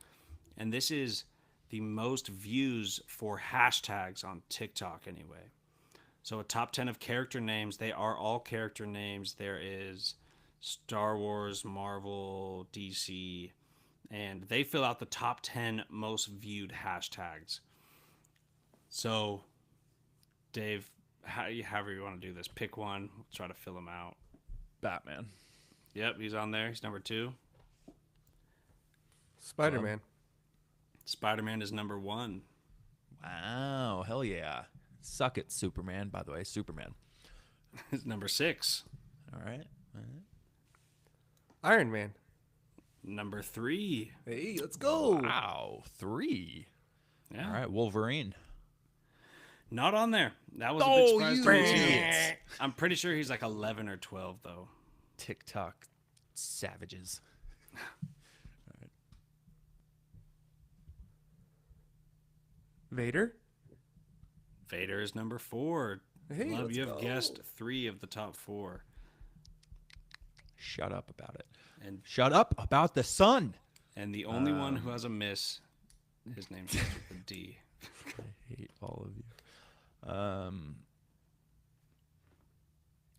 And this is the most views for hashtags on TikTok anyway. So a top 10 of character names. They are all character names. There is Star Wars, Marvel, DC, and they fill out the top 10 most viewed hashtags. So, Dave, however you want to do this, pick one. We'll try to fill them out. Batman. Yep, he's on there. He's number 2. Spider-Man. Spider-Man is number 1. Wow. Hell yeah. Suck it, Superman, by the way. Superman. He's number 6. All right. All right. Iron Man. Number 3. Hey, let's go. Wow. 3. Yeah. All right. Wolverine. Not on there. That was a Oh, big surprise you to me too. idiots. I'm pretty sure he's like 11 or 12 though. TikTok savages. Vader. Vader is number 4. Hey, Love, let's you have go. guessed 3 of the top 4. Shut up about it. And Shut up about the sun. the only one who has a miss, his name starts with a D. I hate all of you. Anakin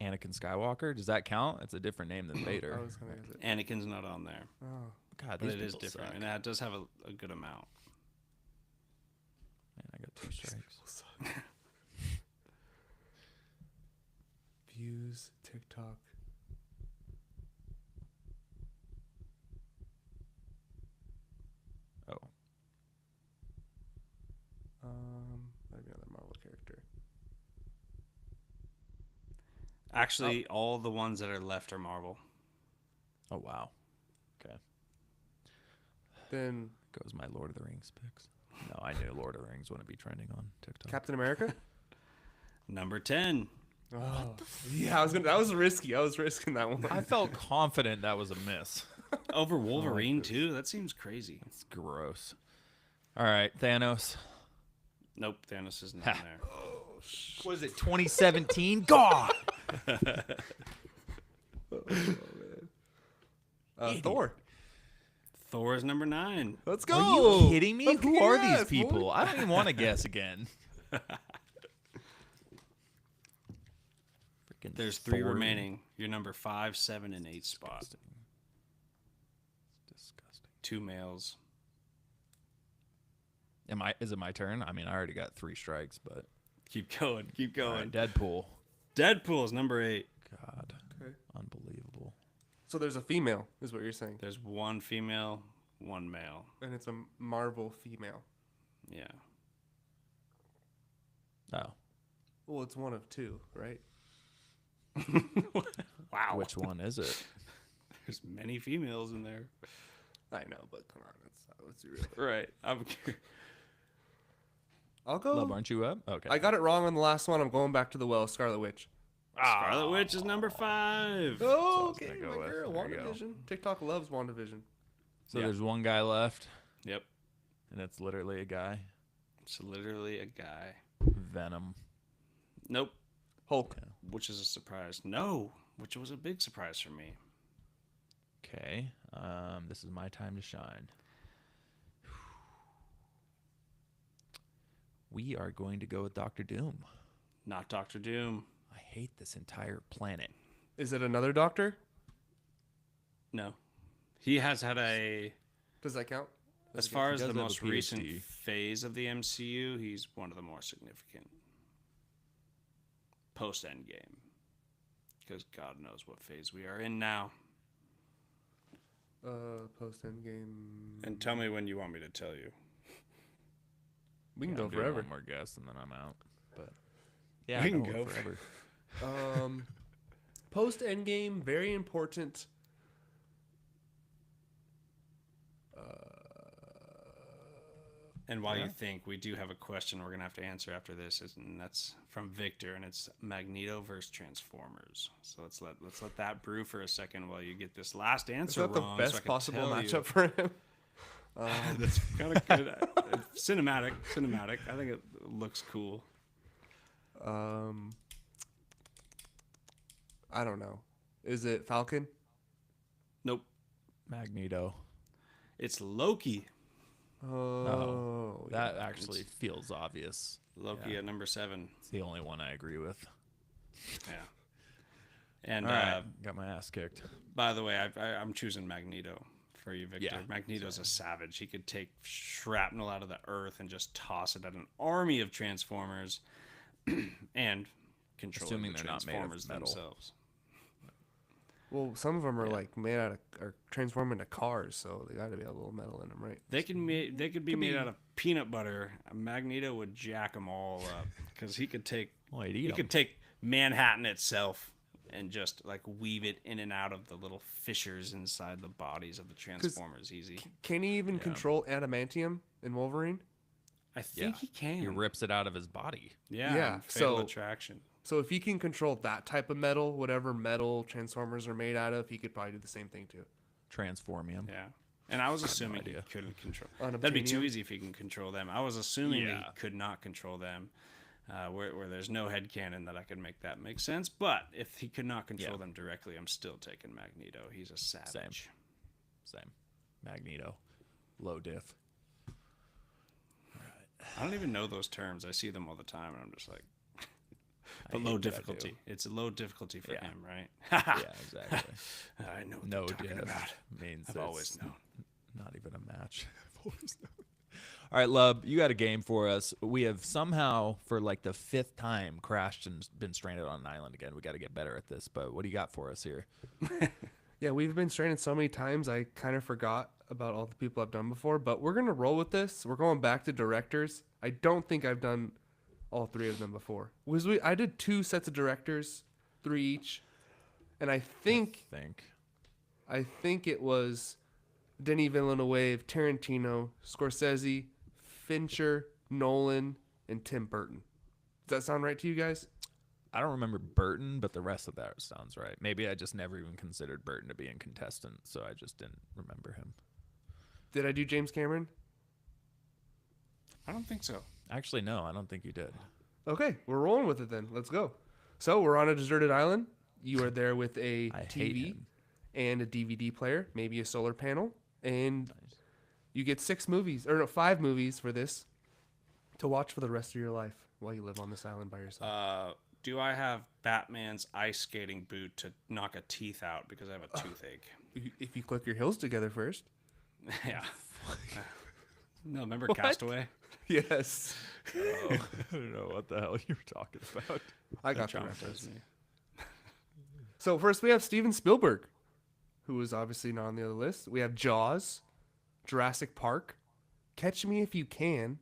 Skywalker. Does that count? It's a different name than Vader. I was gonna guess it. Anakin's not on there, Oh, God, but these it is people different, suck. and that does have a good amount. Man, I got 2 strikes. views, TikTok. Oh, Maybe another Marvel character. Actually, all the ones that are left are Marvel. oh wow. Okay, Then goes my Lord of the Rings picks. No, I knew Lord of the Rings wouldn't be trending on TikTok. Captain America. Number 10. Oh, yeah, I was gonna. That was risky. I was risking that one. I felt confident that was a miss. Over Wolverine, this. too? That seems crazy. It's gross. All right, Thanos. Nope, Thanos isn't Ha. in there. Was it 2017? God. Thor. Thor is number 9. Let's go. Are you kidding me? Let's Who are guess, these people? boy. I don't even want to guess again. Freaking There's 3 Thor. remaining. You're number 5, 7, and 8 spot. Disgusting. It's disgusting. 2 males. Is it my turn? I mean, I already got 3 strikes, but Keep going. Keep all going. right, Deadpool. Deadpool is number 8. God, Okay. unbelievable. So there's a female, is what you're saying, There's 1 female, 1 male. and it's a Marvel female. Yeah. Oh, Well, it's one of 2, right? Wow. which one is it? There's many females in there. I know, but come on, let's be real. Right. I'm curious. I'll go. Love, aren't you up? Okay. I got it wrong on the last one. I'm going back to the well. Scarlet Witch. Scarlet Witch is number 5. Oh, was okay, gonna my go with. girl. There you go. WandaVision. TikTok loves WandaVision. So Yeah. there's one guy left, Yep. and it's literally a guy. It's literally a guy. Venom. Nope. Hulk. Which is a surprise. No. Which was a big surprise for me. Okay. This is my time to shine. We are going to go with Doctor Doom. Not Doctor Doom. I hate this entire planet. Is it another doctor? No. He has had a... Does that count? As far he as does the have a most recent PhD. phase of the MCU, he's one of the more significant. Post Endgame. Because God knows what phase we are in now. Post Endgame. And tell me when you want me to tell you. We can Yeah, go I'm doing forever. One more guess, and then I'm out. But yeah, We can no, go forever. Post Endgame, very important. And while Yeah. you think, we do have a question we're going to have to answer after this, and that's from Victor, and it's Magneto versus Transformers. So let's let that brew for a second while you get this last Is answer that the wrong. so I best can possible tell you. matchup for him? That's kind of good. Cinematic. I think it looks cool. I don't know. Is it Falcon? Nope. Magneto. It's Loki. Oh, That yeah. actually feels obvious. Loki Yeah. at number 7. It's the only one I agree with. Yeah. And All right, got my ass kicked. by the way, I'm choosing Magneto for you, Victor. Yeah, Magneto's a savage. He could take shrapnel out of the earth and just toss it at an army of Transformers and control Assuming the they're not made of Transformers metal. themselves. Well, some of them are Yeah. like made out of are transformed into cars, so they got to be a little metal in them, right? They could be made out of peanut butter. Magneto would jack them all up because he could take Well, he could take Manhattan itself and just like weave it in and out of the little fissures inside the bodies of the Transformers easy. Can he even Yeah. control adamantium in Wolverine? I think Yeah. he can. He rips it out of his body. Yeah, Yeah, Fatal so- Attraction. So if he can control that type of metal, whatever metal Transformers are made out of, he could probably do the same thing too. Transformium. Yeah. And I was assuming he idea. couldn't control. Unobtainium? That'd be too easy if he can control them. I was assuming that Yeah. he could not control them, where there's no headcanon that I could make that make sense. But if he could not control Yeah. them directly, I'm still taking Magneto. He's a savage. Same. Magneto. Low diff. I don't even know those terms. I see them all the time, and I'm just like, But hate low what I do. difficulty. It's a low difficulty for Yeah. him, right? Yeah, exactly. I know what No, you're talking about. means I've it's always known. not even a match. I've always known. All right, Lub, you got a game for us. We have somehow, for like the 5th time, crashed and been stranded on an island again. We got to get better at this. But what do you got for us here? Yeah, we've been stranded so many times, I kind of forgot about all the people I've done before, but we're going to roll with this. We're going back to directors. I don't think I've done all 3 of them before. I did 2 sets of directors, 3 each, and I think it was Denis Villeneuve, Tarantino, Scorsese, Fincher, Nolan, and Tim Burton. Does that sound right to you guys? I don't remember Burton, but the rest of that sounds right. Maybe I just never even considered Burton to be a contestant, so I just didn't remember him. Did I do James Cameron? I don't think so. Actually, no, I don't think you did. Okay, we're rolling with it then. Let's go. So we're on a deserted island. You are there with a I hate TV him. and a DVD player, maybe a solar panel, and you get 5 movies for this to watch for the rest of your life while you live on this island by yourself. Do I have Batman's ice skating boot to knock a teeth out because I have a toothache? If you click your heels together first. Yeah. No, remember Castaway? Yes. Oh, I don't know what the hell you were talking about. I got the Traumatized reference. me. So first we have Steven Spielberg, who is obviously not on the other list. We have Jaws, Jurassic Park, Catch Me If You Can,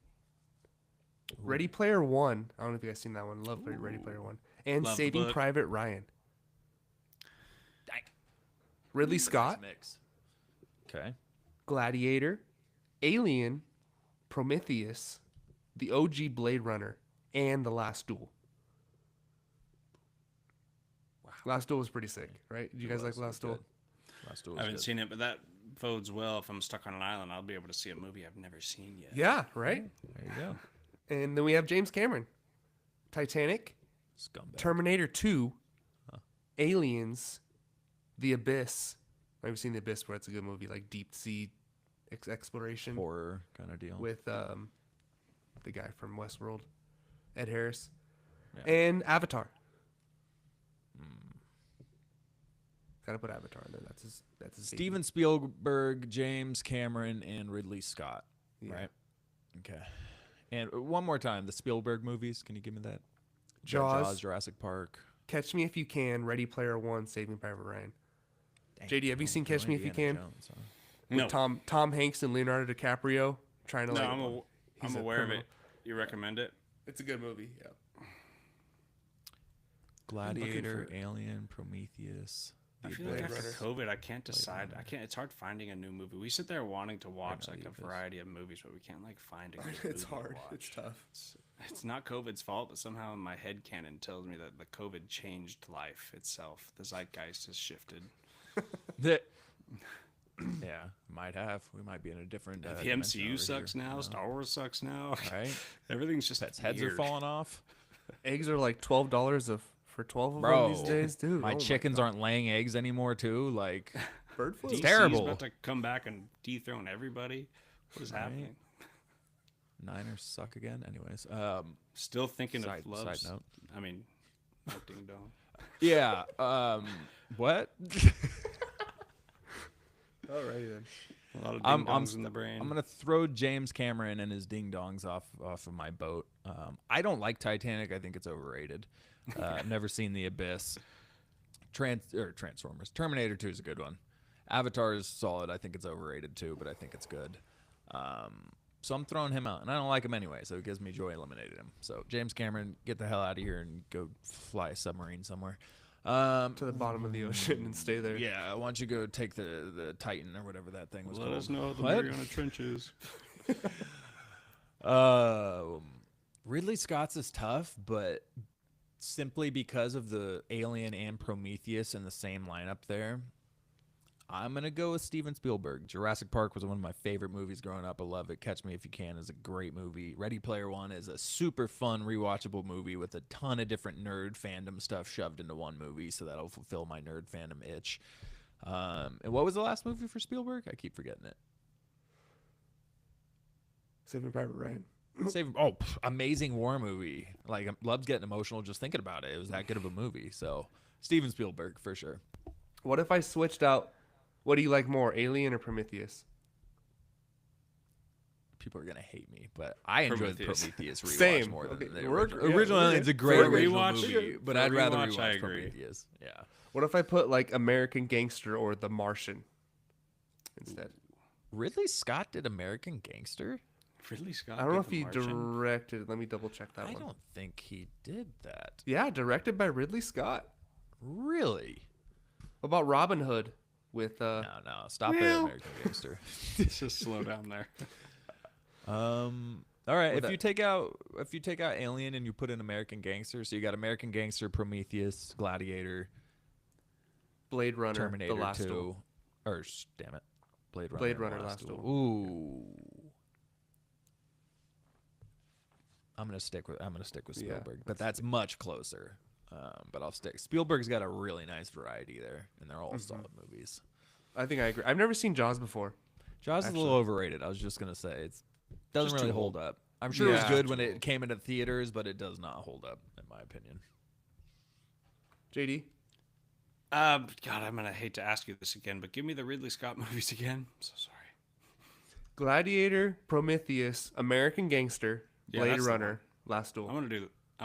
Ready Player One. I don't know if you guys seen that one. Love Ready Player One. And Love the Saving book. Private Ryan. Dang. Ridley Scott, Nice mix. Okay. Gladiator, Alien, Prometheus, the OG Blade Runner, and The Last Duel. Wow. Last Duel was pretty sick, right? Did you guys like Last Duel? Last Duel I was haven't good. seen it, but that bodes well. If I'm stuck on an island, I'll be able to see a movie I've never seen yet. Yeah, right? There you go. And then we have James Cameron, Titanic, Scumbag. Terminator 2, Aliens, The Abyss. I've seen The Abyss where it's a good movie, like deep sea exploration Horror kind of deal. with the guy from Westworld, Ed Harris, Yeah. and Avatar. Gotta put Avatar in there. That's his baby. Steven Spielberg, James Cameron, and Ridley Scott. Yeah. Right? Okay. And one more time, the Spielberg movies. Can you give me that? Jaws, Jurassic Park. Catch Me If You Can, Ready Player One, Saving Private Ryan. Dang, JD, have you seen Catch Me If You Indiana Can? Jones, huh? With No, Tom Hanks and Leonardo DiCaprio trying to no, like. I'm he's a aware of criminal. it. You recommend it? It's a good movie. Yeah. Gladiator, Alien, Prometheus. I The feel like Abyss. after COVID, I can't decide. I can't. It's hard finding a new movie. We sit there wanting to watch know, like The a Abyss. variety of movies, but we can't like find a good It's movie to hard. watch. It's tough. It's not COVID's fault, but somehow my head canon tells me that the COVID changed life itself. The zeitgeist has shifted. Yeah, might have. We might be in a different. The dimension MCU over sucks here, now. you know? Star Wars sucks now. Right? Everything's just Pets' heads are weird. falling off. Eggs are like $12 for 12 of Bro, them these days, dude. My Oh chickens God. aren't laying eggs anymore, too. Like, bird flu. DC's terrible. about to come back and dethrone everybody. What is Right. happening? Niners suck again. Anyways, Still thinking Side- of Love's. side note. I mean, not ding dong. yeah. What? Alrighty then. A lot of I'm- ding dongs in the brain. I'm gonna throw James Cameron and his ding dongs off of my boat. I don't like Titanic. I think it's overrated. I've never seen The Abyss. Transformers. Terminator 2 is a good one. Avatar is solid. I think it's overrated too, but I think it's good. So I'm throwing him out, and I don't like him anyway, so it gives me joy eliminating him. So James Cameron, get the hell out of here and go fly a submarine somewhere. To the bottom of the ocean and stay there. Yeah, why don't you go take the Titan or whatever that thing was Let called. us know the What? Mariana Trenches. Ridley Scott's is tough, but simply because of the Alien and Prometheus in the same lineup there, I'm going to go with Steven Spielberg. Jurassic Park was one of my favorite movies growing up. I love it. Catch Me If You Can is a great movie. Ready Player One is a super fun, rewatchable movie with a ton of different nerd fandom stuff shoved into one movie, so that'll fulfill my nerd fandom itch. And what was the last movie for Spielberg? I keep forgetting it. Saving Private Ryan. Amazing war movie. Like, Love's getting emotional just thinking about it. It was that good of a movie. So, Steven Spielberg for sure. What if I switched out? What do you like more, Alien or Prometheus? People are gonna hate me, but I enjoyed the Prometheus rewatch Same. more than Okay, the we're- original. yeah, Original we're Alien's a good. great For a original rewatch- movie, but for a I'd rather rewatch, I rewatch agree. Prometheus. Yeah. What if I put like American Gangster or The Martian instead? Ridley Scott did American Gangster? Ridley Scott. I don't know did if The he Martian. directed. Let me double check that I one. don't think he did that. Yeah, directed by Ridley Scott. Really? What about Robin Hood with No, stop it, Well- American Gangster. Just slow down there. All right, With if you take out Alien and you put in American Gangster, so you got American Gangster, Prometheus, Gladiator, Blade Runner, Terminator The Last 2, Duel. or damn it, Blade Runner, Blade The Runner, Last Last Duel. Duel. Ooh. I'm gonna stick with Yeah, Spielberg, but that's much closer. But I'll stick. Spielberg's got a really nice variety there, and they're all solid movies. I think I agree. I've never seen Jaws before. Jaws is a little overrated. I was just gonna say it doesn't Just really too hold old. up. I'm sure it was Yeah. good when it came into theaters, but it does not hold up in my opinion. JD? God, I'm gonna hate to ask you this again, but give me the Ridley Scott movies again. I'm so sorry. Gladiator, Prometheus, American Gangster, Yeah, Blade that's the Runner, Last Duel. I'm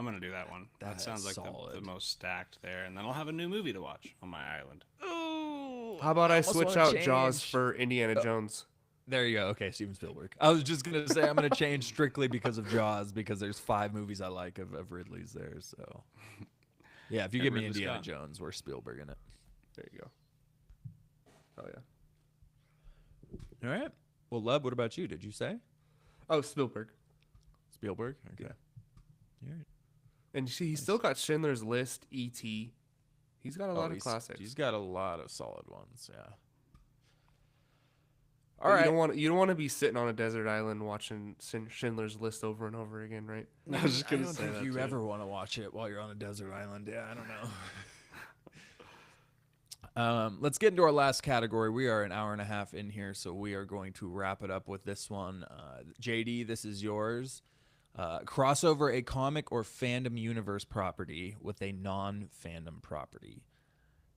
gonna do that one. That That's sounds like the solid. most stacked there, and then I'll have a new movie to watch on my island. Oh, How about I switch out Jaws for Indiana Jones? There you go. Okay, Steven Spielberg. I was just gonna say I'm gonna change strictly because of Jaws because there's 5 movies I like of Ridley's there. So yeah, if you And give me Ridley Indiana Scott. Jones, we're Spielberg in it. There you go. Oh, yeah. All right. Well, Lub, what about you? Did you say Oh, Spielberg. Spielberg? Okay. All right. And he's still got Schindler's List, E.T. He's got a lot of classics. He's got a lot of solid ones. Yeah. But All right. You don't want to be sitting on a desert island watching Schindler's List over and over again, right? I was just I gonna don't say think that you too. ever want to watch it while you're on a desert island. Yeah, I don't know. Let's get into our last category. We are an hour and a half in here, so we are going to wrap it up with this one. JD, this is yours. Crossover a comic or fandom universe property with a non-fandom property.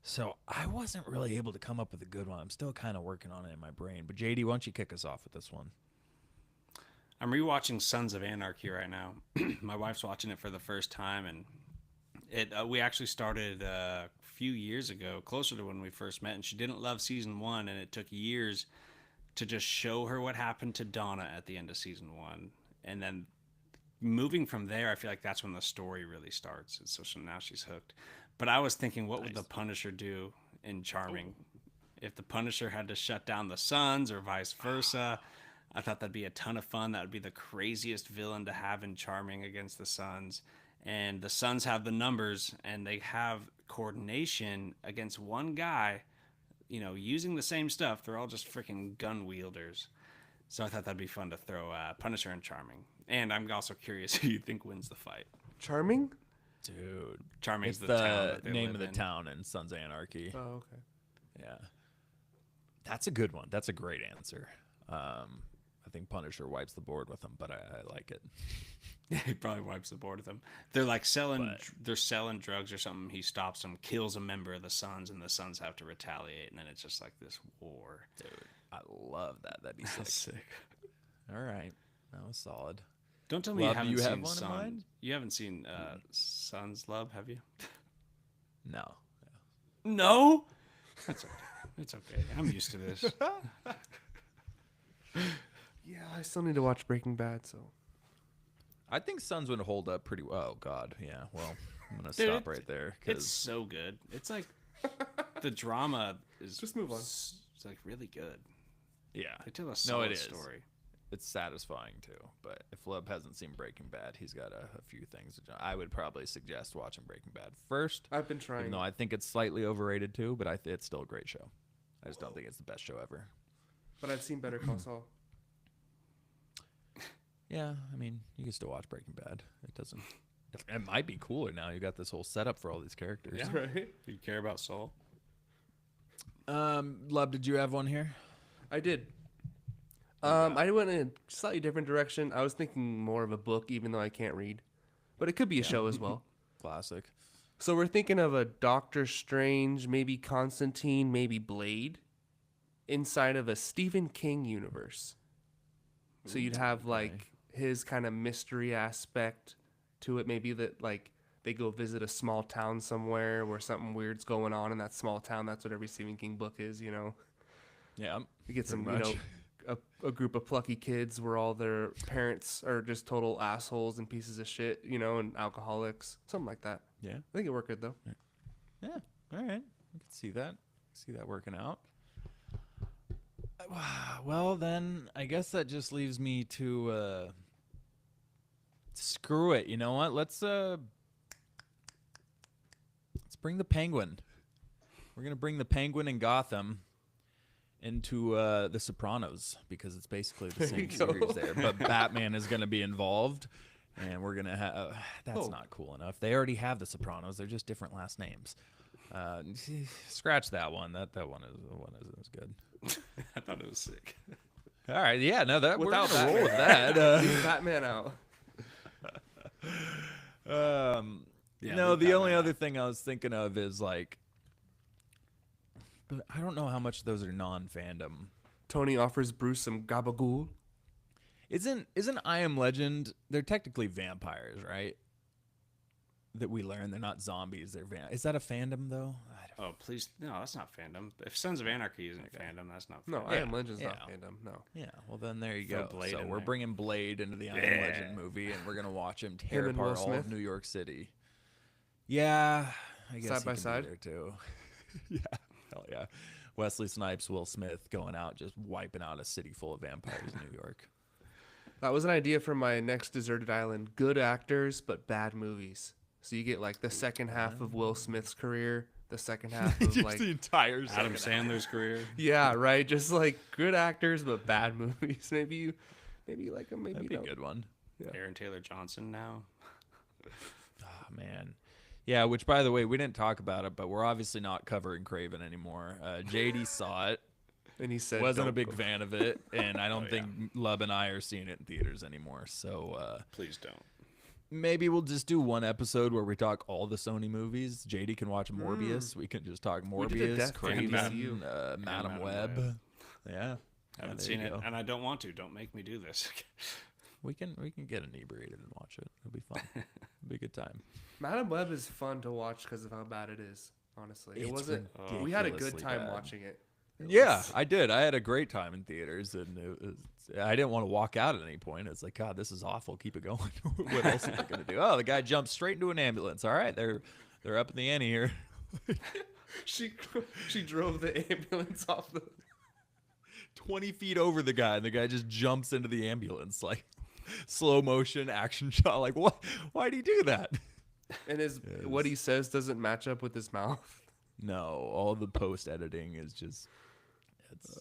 So I wasn't really able to come up with a good one. I'm still kind of working on it in my brain. But JD, why don't you kick us off with this one? I'm rewatching Sons of Anarchy right now. My wife's watching it for the first time, and we actually started a few years ago, closer to when we first met, and she didn't love season 1, and it took years to just show her what happened to Donna at the end of season 1, and then moving from there, I feel like that's when the story really starts. And so now she's hooked. But I was thinking, what would the Punisher do in Charming? If the Punisher had to shut down the Suns or vice versa, I thought that'd be a ton of fun. That would be the craziest villain to have in Charming against the Suns. And the Suns have the numbers, and they have coordination against one guy, using the same stuff. They're all just freaking gun wielders. So I thought that'd be fun to throw Punisher and Charming. And I'm also curious who you think wins the fight. Charming? Dude. Charming's It's the town that they name live of the in. town in Sons of Anarchy. Oh, okay. Yeah. That's a good one. That's a great answer. I think Punisher wipes the board with him, but I like it. He probably wipes the board with them. They're like selling. But- They're selling drugs or something. He stops them, kills a member of the Suns, and the Suns have to retaliate. And then it's just like this war. Dude, I love that. That'd be sick. All right. That was solid. Don't tell me Love, you do haven't you seen have one in Sons. mind? You haven't seen Sons Love, have you? No. No. That's okay. It's okay. I'm used to this. Yeah, I still need to watch Breaking Bad, so. I think Sons would hold up pretty well. Oh, God. Yeah. Well, I'm going to Dude, stop right there. It's Because so good. It's like the drama is Just move on. It's like really good. yeah. They tell a solid it is. story. It's satisfying, too. But if Lub hasn't seen Breaking Bad, he's got a few things. I would probably suggest watching Breaking Bad first. I've been trying. Even though I think it's slightly overrated, too. But it's still a great show. I just don't think it's the best show ever. But I've seen Better Call Saul. Yeah, I mean, you can still watch Breaking Bad. It doesn't. It might be cooler now. You got this whole setup for all these characters. Yeah. Right? You care about Saul? Lub, did you have one here? I did. I went in a slightly different direction. I was thinking more of a book, even though I can't read. But it could be a show as well. Classic. So we're thinking of a Doctor Strange, maybe Constantine, maybe Blade, inside of a Stephen King universe. So you'd have like his kind of mystery aspect to it. Maybe that like they go visit a small town somewhere where something weird's going on in that small town. That's what every Stephen King book is, you know. Yeah. You get some, much. you know, a group of plucky kids where all their parents are just total assholes and pieces of shit, you know, and alcoholics, something like that. Yeah. I think it worked good though. Yeah. All right. I can see that. See that working out. Well, then I guess that just leaves me to screw it. You know what? Let's bring the Penguin. We're gonna bring the Penguin and Gotham into The Sopranos because it's basically the same series there. But Batman is gonna be involved, and we're gonna have. That's not cool enough. They already have The Sopranos. They're just different last names. Scratch that one. That one isn't as good. I thought it was sick. All right, yeah, no, that we're Without gonna roll with Batman. that. Leave Batman out. Yeah, No, leave the only Batman other thing I was thinking of is like, but I don't know how much those are non-fandom. Tony offers Bruce some gabagool. Isn't I Am Legend? They're technically vampires, right? That we learn they're not zombies. They're Is that a fandom though? Oh, please. No, that's not fandom. If Sons of Anarchy isn't fandom, that's not fandom. No, I Am Legend's not Yeah. fandom. No. Yeah, well then there you Throw go. Blade So in we're there. bringing Blade into the I Am Legend movie, and we're gonna watch him tear and Will apart all of Smith? New York City. Yeah, I guess Side he by can be side? there too. Yeah, hell yeah. Wesley Snipes, Will Smith going out just wiping out a city full of vampires in New York. That was an idea for my next deserted island. Good actors, but bad movies. So you get like the second half of Will Smith's career, the second half of like entire Adam Sandler's career. yeah, right. Just like good actors but bad movies. Maybe you like them, maybe That'd you be a don't. good one. Yeah. Aaron Taylor Johnson now. Oh man. Yeah, which by the way, we didn't talk about it, but we're obviously not covering Craven anymore. JD saw it, And he said wasn't a "Don't big go." fan of it, and I don't Oh, think Lub and I are seeing it in theaters anymore. So Please don't. maybe we'll just do one episode where we talk all the Sony movies. JD can watch Morbius. We can just talk did a Morbius, Death Craven, MCU. Madam Madam Web. Web. Yeah, Haven't there seen you it, go. and I don't want to. Don't make me do this. We can get inebriated and watch it. It'll be fun. It'll be a good time. Madam Web is fun to watch because of how bad it is. Honestly, it It's wasn't. We had a good ridiculously time bad. watching it. Yeah, I did. I had a great time in theaters, and I didn't want to walk out at any point. It's like, God, this is awful. Keep it going. What else are they gonna do? Oh, the guy jumped straight into an ambulance. All right, they're up in the ante here. She drove the ambulance off the. 20 feet over the guy, and the guy just jumps into the ambulance like slow motion action shot. Like, what? Why'd he do that? And what he says doesn't match up with his mouth. No, all the post editing is just.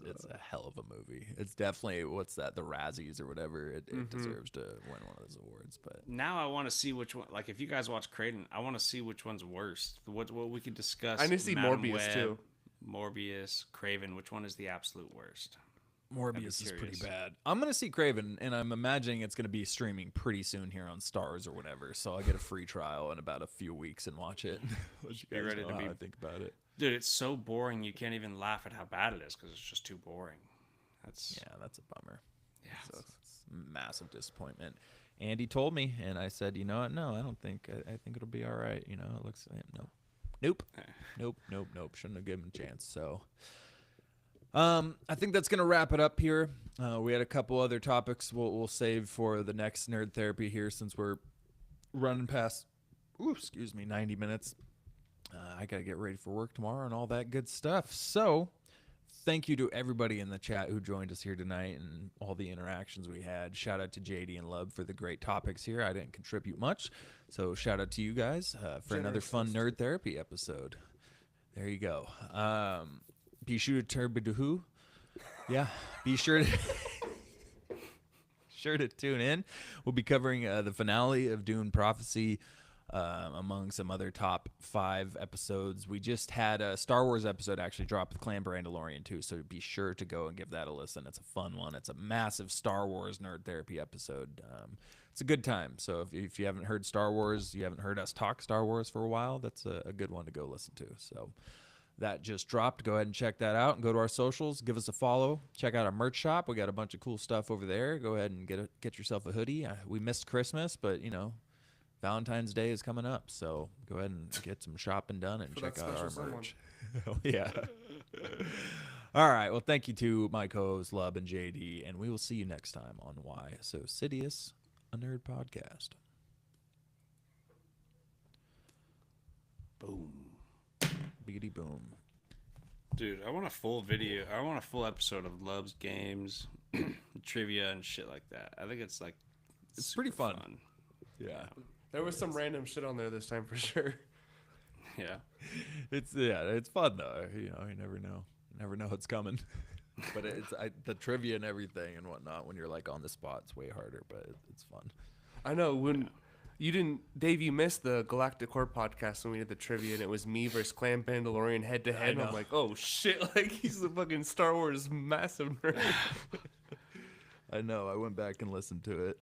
It's a hell of a movie. It's definitely the Razzies or whatever. It deserves to win one of those awards. But Now I want to see which one. Like, if you guys watch Craven, I want to see which one's worst. What we could discuss. I need to see Madam Morbius, Web, too. Morbius, Craven. Which one is the absolute worst? Morbius is pretty curious. bad. I'm gonna see Craven, and I'm imagining it's gonna be streaming pretty soon here on Stars or whatever. So I'll get a free trial in about a few weeks and watch it. Let you Be guys ready know to how be- I think about it. Dude, it's so boring. You can't even laugh at how bad it is because it's just too boring. That's Yeah, that's a bummer. yeah. So it's a massive disappointment. Andy told me, and I said, you know what? No, I don't think. I think it'll be all right. You know, it looks. Nope. Nope. Shouldn't have given him a chance. So. I think that's gonna wrap it up here. We had a couple other topics we'll save for the next Nerd Therapy here since we're running past 90 minutes. I gotta get ready for work tomorrow and all that good stuff. So thank you to everybody in the chat who joined us here tonight and all the interactions we had. Shout out to JD and Lub for the great topics here. I didn't contribute much, so shout out to you guys for another fun Nerd Therapy episode. There you go. Be sure to turbiduhu. Yeah. Be sure to tune in. We'll be covering the finale of Dune Prophecy among some other top 5 episodes. We just had a Star Wars episode actually drop with Clan Brandalorian too, so be sure to go and give that a listen. It's a fun one. It's a massive Star Wars nerd therapy episode. It's a good time. So if you haven't heard Star Wars, you haven't heard us talk Star Wars for a while, that's a good one to go listen to. So that just dropped. Go ahead and check that out and go to our socials. Give us a follow. Check out our merch shop. We got a bunch of cool stuff over there. Go ahead and get yourself a hoodie. We missed Christmas, but Valentine's Day is coming up, so go ahead and get some shopping done and check out our merch. Yeah. All right. Well, thank you to my co-hosts Lub and JD, and we will see you next time on Why So Sidious, a nerd podcast. Boom. Biggity boom. Dude, I want a full video. I want a full episode of Lub's games, trivia, and shit like that. I think it's pretty fun. Yeah. There was some random shit on there this time for sure. Yeah. It's fun though. You never know. Never know what's coming. But the trivia and everything and whatnot when you're like on the spot, it's way harder, but it's fun. I know when you didn't, Dave, you missed the Galactic Core podcast when we did the trivia and it was me versus Clan Mandalorian head to head. And I'm like, oh shit, like he's the fucking Star Wars massive nerd. I know. I went back and listened to it.